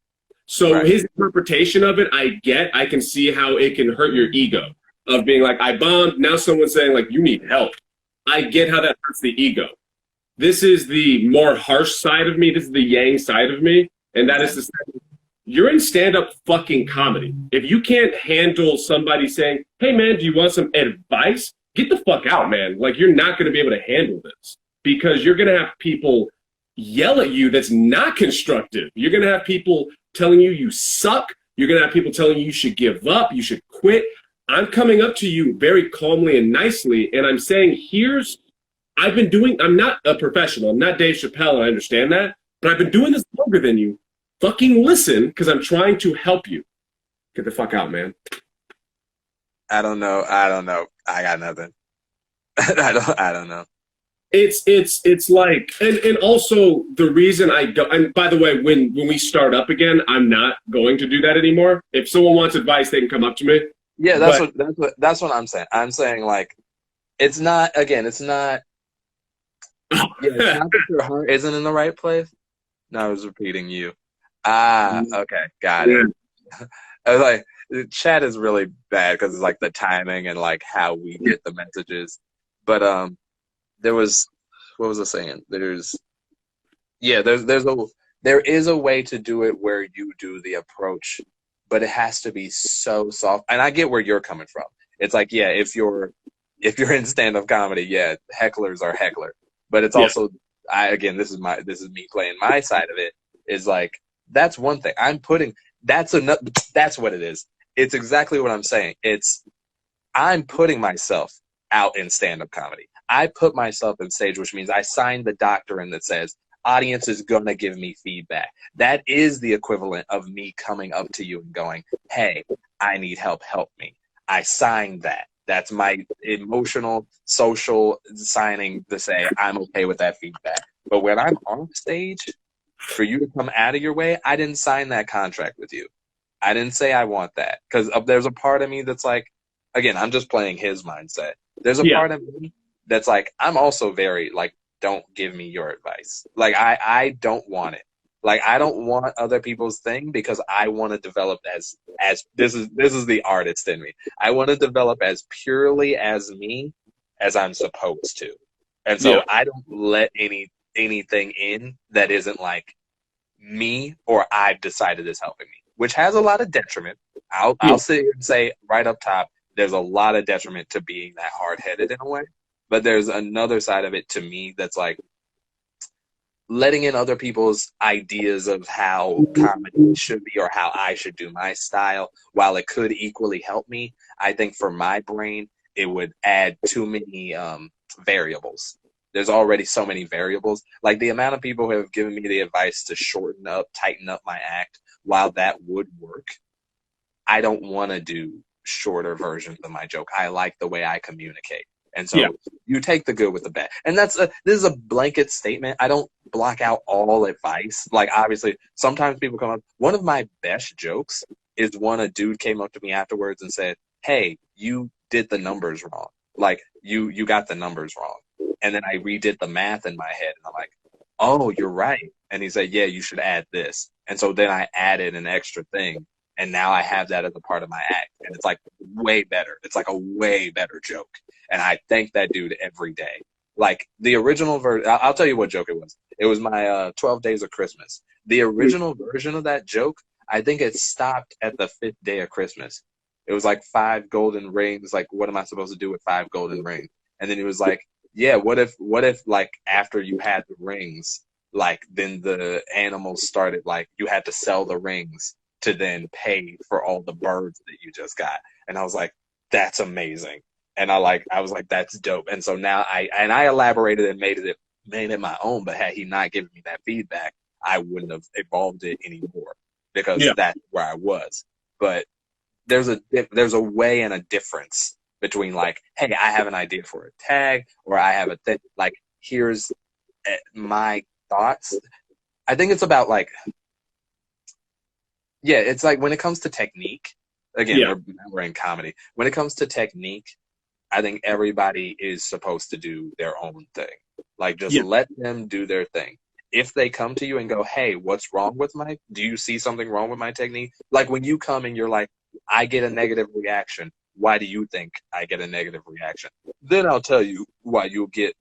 So right, his interpretation of it, I can see how it can hurt your ego of being like, I bombed. Now someone's saying like, you need help. I get how that hurts the ego. This is the more harsh side of me. This is the yang side of me. And that is okay, to say, you're in stand-up fucking comedy. If you can't handle somebody saying, hey man, do you want some advice? Get the fuck out, man. Like, you're not going to be able to handle this, because you're going to have people yell at you that's not constructive. You're going to have people telling you you suck. You're going to have people telling you you should give up, you should quit. I'm coming up to you very calmly and nicely, and I'm saying, I'm not a professional. I'm not Dave Chappelle, and I understand that, but I've been doing this longer than you. Fucking listen, because I'm trying to help you. Get the fuck out, man. I don't know. I got nothing. I don't know. It's like, and also the reason I don't, and by the way, when we start up again, I'm not going to do that anymore. If someone wants advice, they can come up to me. Yeah, But that's what I'm saying. I'm saying, like, it's not, again, it's not, yeah, it's not that your heart isn't in the right place. No, I was repeating you. Ah, okay, got it. yeah, I was like, the chat is really bad because it's like the timing and like how we get the messages. But there was, what was I saying? Yeah, there is a way to do it where you do the approach, but it has to be so soft. And I get where you're coming from. It's like, yeah, if you're in stand-up comedy, yeah, hecklers are heckler. But it's yeah. also, this is me playing my side of it, is like, that's one thing. That's what it is. It's exactly what I'm saying. I'm putting myself out in stand-up comedy. I put myself in stage, which means I signed the doctrine that says audience is going to give me feedback. That is the equivalent of me coming up to you and going, hey, I need help. Help me. I signed that. That's my emotional, social signing to say I'm okay with that feedback. But when I'm on stage, for you to come out of your way, I didn't sign that contract with you. I didn't say I want that, because there's a part of me that's like, again, I'm just playing his mindset. There's a part of me that's like, I'm also very like, don't give me your advice. Like I don't want it. Like I don't want other people's thing, because I want to develop as this is the artist in me. I want to develop as purely as me as I'm supposed to. And so I don't let anything in that isn't like me or I've decided is helping me, which has a lot of detriment. I'll sit here and say right up top, there's a lot of detriment to being that hard-headed in a way. But there's another side of it to me that's like letting in other people's ideas of how comedy should be or how I should do my style. While it could equally help me, I think for my brain, it would add too many variables. There's already so many variables. Like the amount of people who have given me the advice to shorten up, tighten up my act, while that would work, I don't want to do shorter versions of my joke. I like the way I communicate. And so you take the good with the bad. And this is a blanket statement. I don't block out all advice. Like, obviously, sometimes people come up. One of my best jokes is one a dude came up to me afterwards and said, hey, you did the numbers wrong. Like, you got the numbers wrong. And then I redid the math in my head. And I'm like, oh, you're right. And he said, yeah, you should add this. And so then I added an extra thing. And now I have that as a part of my act. And it's like way better. It's like a way better joke. And I thank that dude every day. Like the original version, I'll tell you what joke it was. It was my 12 Days of Christmas. The original version of that joke, I think it stopped at the 5th day of Christmas. It was like 5 golden rings. Like, what am I supposed to do with 5 golden rings? And then he was like, yeah, what if like after you had the rings, like then the animals started, like you had to sell the rings to then pay for all the birds that you just got. And I was like, that's amazing. And I was like, that's dope. And so now I elaborated and made it my own. But had he not given me that feedback, I wouldn't have evolved it anymore, because that's where I was. But there's a way and a difference between like, hey, I have an idea for a tag, or I have a thing. Like, here's my thoughts. I think it's about like, it's like when it comes to technique. Again, we're in comedy. When it comes to technique, I think everybody is supposed to do their own thing. Like, just let them do their thing. If they come to you and go, hey, what's wrong with do you see something wrong with my technique? Like when you come and you're like, I get a negative reaction. Why do you think I get a negative reaction? Then I'll tell you why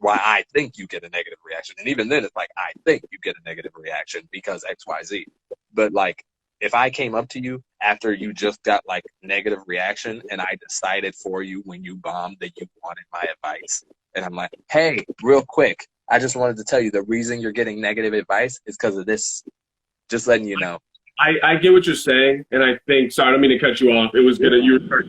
I think you get a negative reaction. And even then it's like, I think you get a negative reaction because X, Y, Z. But like, if I came up to you after you just got like negative reaction and I decided for you when you bombed that you wanted my advice, and I'm like, hey, real quick, I just wanted to tell you the reason you're getting negative advice is because of this. Just letting you know. I get what you're saying, and I think, sorry, I don't mean to cut you off. It was good that you were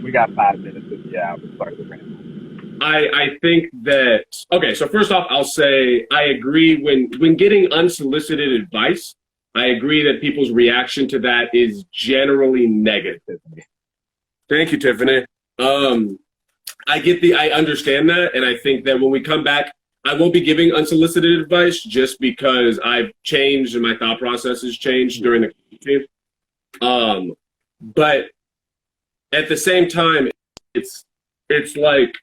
we got 5 minutes. Yeah, we'll start the rant. I think that, okay, so first off, I'll say I agree when getting unsolicited advice, I agree that people's reaction to that is generally negative. Thank you, Tiffany. I understand that, and I think that when we come back, I won't be giving unsolicited advice just because I've changed and my thought process has changed during the quarantine. But at the same time, it's like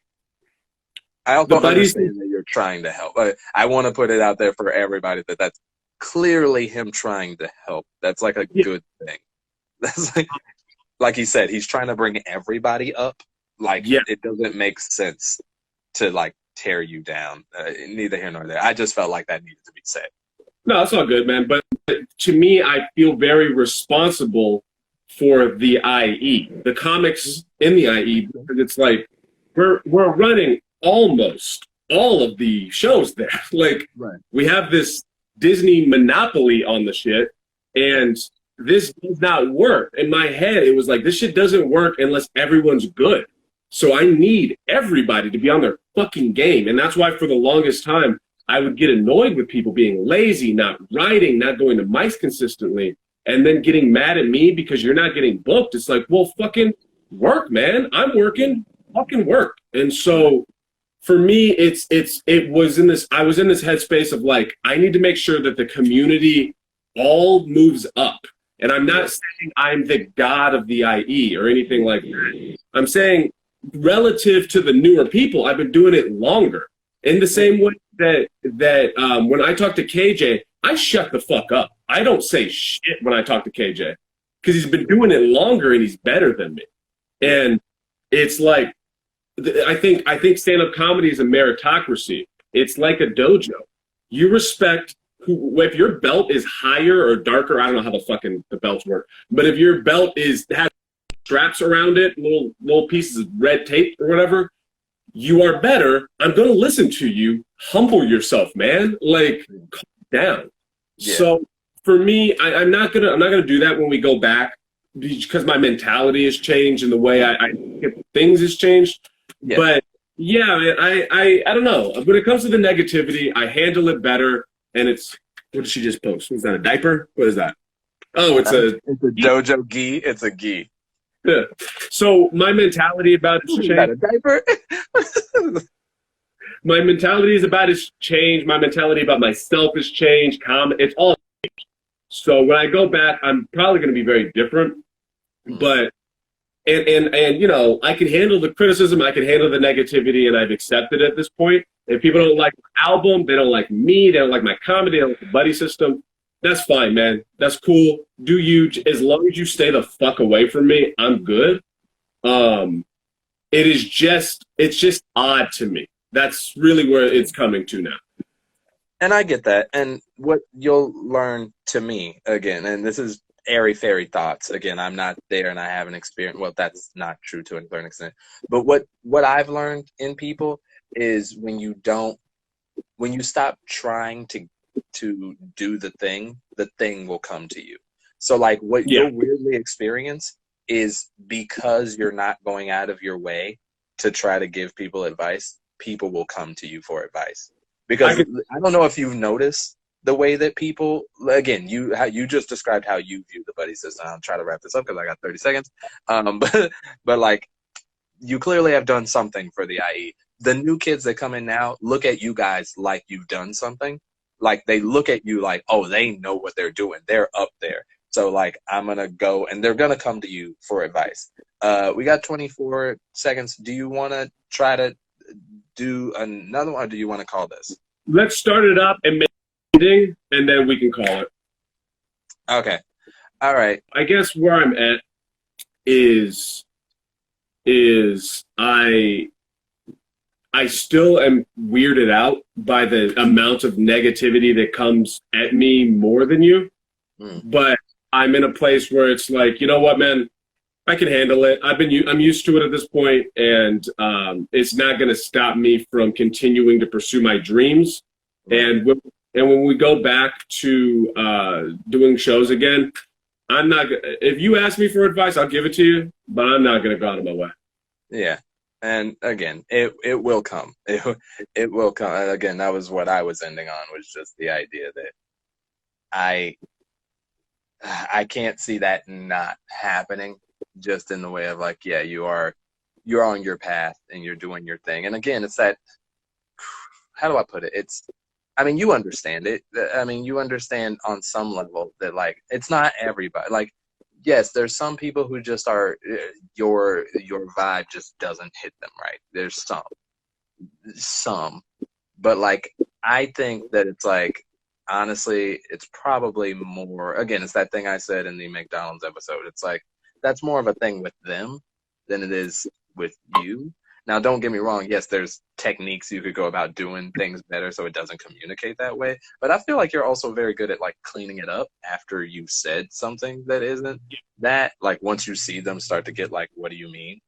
I also understand that you're trying to help. I want to put it out there for everybody that that's clearly him trying to help. That's like a good thing. That's like he said, he's trying to bring everybody up. Like it doesn't make sense to like tear you down. Neither here nor there. I just felt like that needed to be said. No, it's all good, man. But to me, I feel very responsible for the IE, the comics in the IE, because it's like we're running almost all of the shows there. Like we have this Disney monopoly on the shit, and this does not work. In my head, it was like, this shit doesn't work unless everyone's good. So I need everybody to be on their fucking game. And that's why for the longest time, I would get annoyed with people being lazy, not writing, not going to mics consistently, and then getting mad at me because you're not getting booked. It's like, well, fucking work, man. I'm working, fucking work. And so for me, I was in this headspace of like, I need to make sure that the community all moves up. And I'm not saying I'm the god of the IE or anything like that. I'm saying relative to the newer people, I've been doing it longer. In the same way that when I talk to KJ, I shut the fuck up. I don't say shit when I talk to KJ because he's been doing it longer and he's better than me. And it's like I think stand-up comedy is a meritocracy. It's like a dojo. You respect if your belt is higher or darker. I don't know how the belts work, but if your belt has straps around it, little pieces of red tape or whatever, you are better. I'm going to listen to you. Humble yourself, man. Like, calm down. Yeah. So for me, I'm not gonna do that when we go back because my mentality has changed and the way I things has changed. Yeah. But yeah, man, I don't know. When it comes to the negativity, I handle it better. And it's, what did she just post? Was that a diaper? What is that? Oh, it's a dojo gi. It's a gi. Yeah. So my mentality about it's changed. A diaper? My mentality is about it's changed. My mentality about myself has changed. It's all changed. So when I go back, I'm probably going to be very different. But and you know, I can handle the criticism. I can handle the negativity, and I've accepted it at this point. If people don't like my album, they don't like me, they don't like my comedy, they don't like the buddy system, that's fine, man. That's cool. Do you, as long as you stay the fuck away from me, I'm good. It's just odd to me. That's really where it's coming to now. And I get that. And what you'll learn to me, again, and this is airy-fairy thoughts. Again, I'm not there and I haven't experienced, well, that's not true to a certain extent. But what I've learned in people is when you stop trying to do the thing will come to you. So like what you'll weirdly experience is because you're not going out of your way to try to give people advice, people will come to you for advice. Because I don't know if you've noticed the way that people, again, you just described how you view the buddy system. I'll try to wrap this up because I got 30 seconds. But like you clearly have done something for the IE. The new kids that come in now look at you guys like you've done something. Like they look at you like, oh, they know what they're doing. They're up there. So like I'm going to go and they're going to come to you for advice. We got 24 seconds. Do you want to try to do another one or do you want to call this? Let's start it up and make it ending and then we can call it. Okay. All right. I guess where I'm at is I still am weirded out by the amount of negativity that comes at me more than you. But I'm in a place where it's like, you know what, man, I can handle it. I'm used to it at this point, and it's not going to stop me from continuing to pursue my dreams. And when we go back to doing shows again, I'm not. If you ask me for advice, I'll give it to you, but I'm not going to go out of my way. Yeah. And again, it will come. It will come. Again, that was what I was ending on, was just the idea that I can't see that not happening, just in the way of like, yeah, you're on your path and you're doing your thing. And again, it's that, how do I put it? I mean, you understand it. I mean, you understand on some level that like, it's not everybody. Like, yes, there's some people who just are, your vibe just doesn't hit them right. There's some, but like, I think that it's like, honestly, it's probably more, again, it's that thing I said in the McDonald's episode. It's like, that's more of a thing with them than it is with you. Now, don't get me wrong. Yes, there's techniques you could go about doing things better so it doesn't communicate that way. But I feel like you're also very good at like cleaning it up after you've said something that isn't that. Like once you see them start to get like, what do you mean?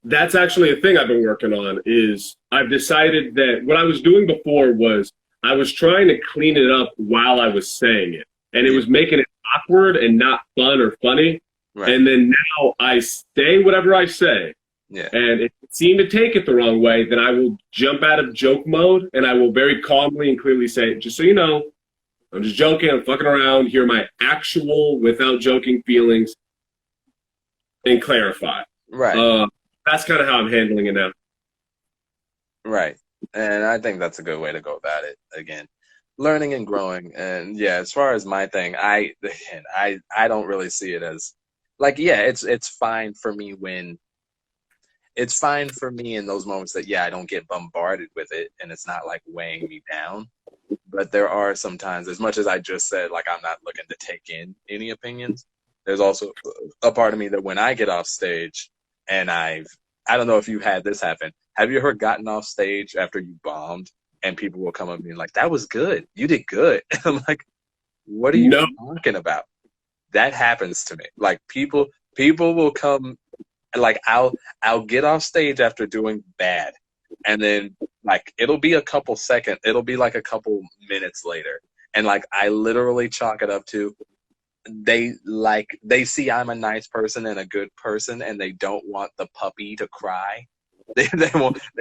That's actually a thing I've been working on. Is I've decided that what I was doing before was I was trying to clean it up while I was saying it, and it was making it awkward and not fun or funny. Right. And then now I say whatever I say. Yeah. And if it seemed to take it the wrong way, then I will jump out of joke mode and I will very calmly and clearly say, just so you know, I'm just joking, I'm fucking around, here are my actual, without joking feelings, and clarify. Right. That's kind of how I'm handling it now. Right. And I think that's a good way to go about it. Again, learning and growing. And yeah, as far as my thing, I don't really see it as like, yeah, it's fine for me when it's fine for me in those moments that, yeah, I don't get bombarded with it and it's not like weighing me down. But there are sometimes, as much as I just said, like, I'm not looking to take in any opinions, there's also a part of me that when I get off stage and I don't know if you've had this happen. Have you ever gotten off stage after you bombed and people will come up to me and like, that was good. You did good. And I'm like, what are you No, talking about? That happens to me. Like people will come, like I'll get off stage after doing bad, and then like it'll be like a couple minutes later, and like I literally chalk it up to they see I'm a nice person and a good person, and they don't want the puppy to cry. They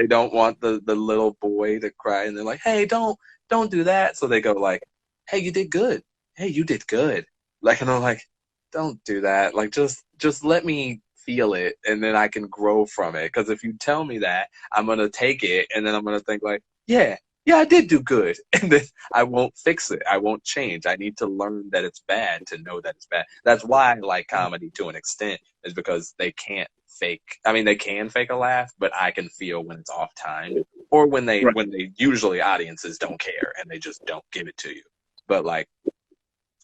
don't want the little boy to cry, and they're like, hey, don't do that. So they go like, hey, you did good. Hey, you did good. Like, and I'm like, don't do that. Like, just let me feel it, and then I can grow from it. Because if you tell me that, I'm gonna take it, and then I'm gonna think like, yeah, I did do good, and then I won't fix it. I won't change. I need to learn that it's bad to know that it's bad. That's why I like comedy to an extent, is because they can't fake. I mean, they can fake a laugh, but I can feel when it's off time, or right. when they usually audiences don't care and they just don't give it to you. But like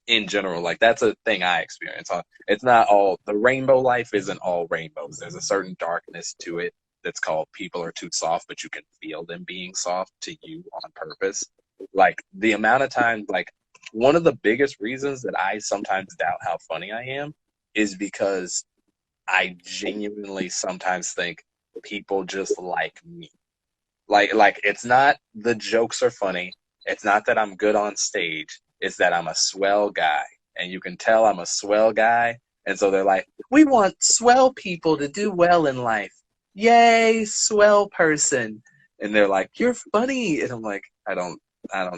in general, like that's a thing I experience. It's not all the rainbow life isn't all rainbows. There's a certain darkness to it that's called people are too soft, but you can feel them being soft to you on purpose. Like the amount of times, like one of the biggest reasons that I sometimes doubt how funny I am is because I genuinely sometimes think people just like me. Like it's not the jokes are funny. It's not that I'm good on stage. It's that I'm a swell guy. And you can tell I'm a swell guy. And so they're like, we want swell people to do well in life. Yay, swell person. And they're like, you're funny. And I'm like, I don't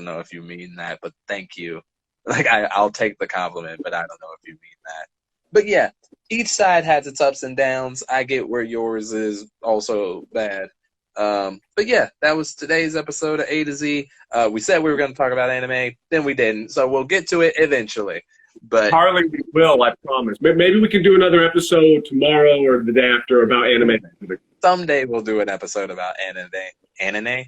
know if you mean that, but thank you. Like I'll take the compliment, but I don't know if you mean that. But yeah, each side has its ups and downs. I get where yours is also bad. But yeah, that was today's episode of A to Z. We said we were going to talk about anime, then we didn't. So we'll get to it eventually. But Harley, we will, I promise. Maybe we can do another episode tomorrow or the day after about anime. someday we'll do an episode about anime. Anime?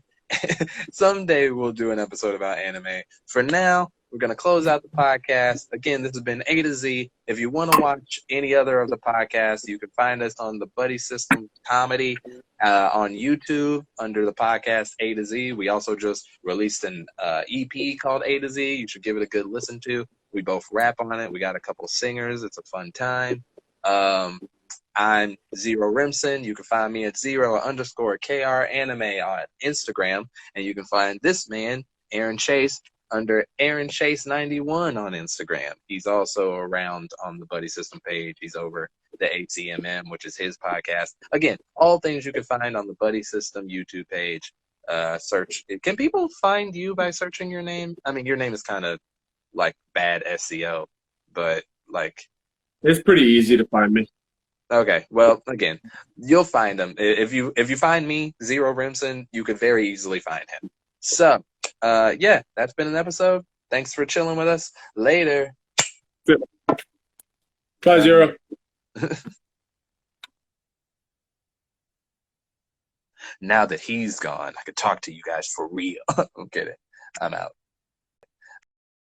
Someday we'll do an episode about anime. For now, we're going to close out the podcast. Again, this has been A to Z. If you want to watch any other of the podcasts, you can find us on the Buddy System Comedy on YouTube under the podcast A to Z. We also just released an EP called A to Z. You should give it a good listen to. We both rap on it. We got a couple singers. It's a fun time. I'm Zero Rimson. You can find me at _KR anime on Instagram. And you can find this man, Aaron Chase, under Aaron Chase 91 on Instagram. He's also around on the Buddy System page. He's over the ACMM, which is his podcast. Again, all things you can find on the Buddy System YouTube page. Search. Can people find you by searching your name? I mean, your name is kind of like bad SEO, but like It's pretty easy to find me. okay. Well, again, you'll find him if you find me, Zero Rimson, you could very easily find him. So, yeah, that's been an episode. Thanks for chilling with us. Later. Bye, Zero. Now that he's gone, I could talk to you guys for real. I'm kidding. I'm out.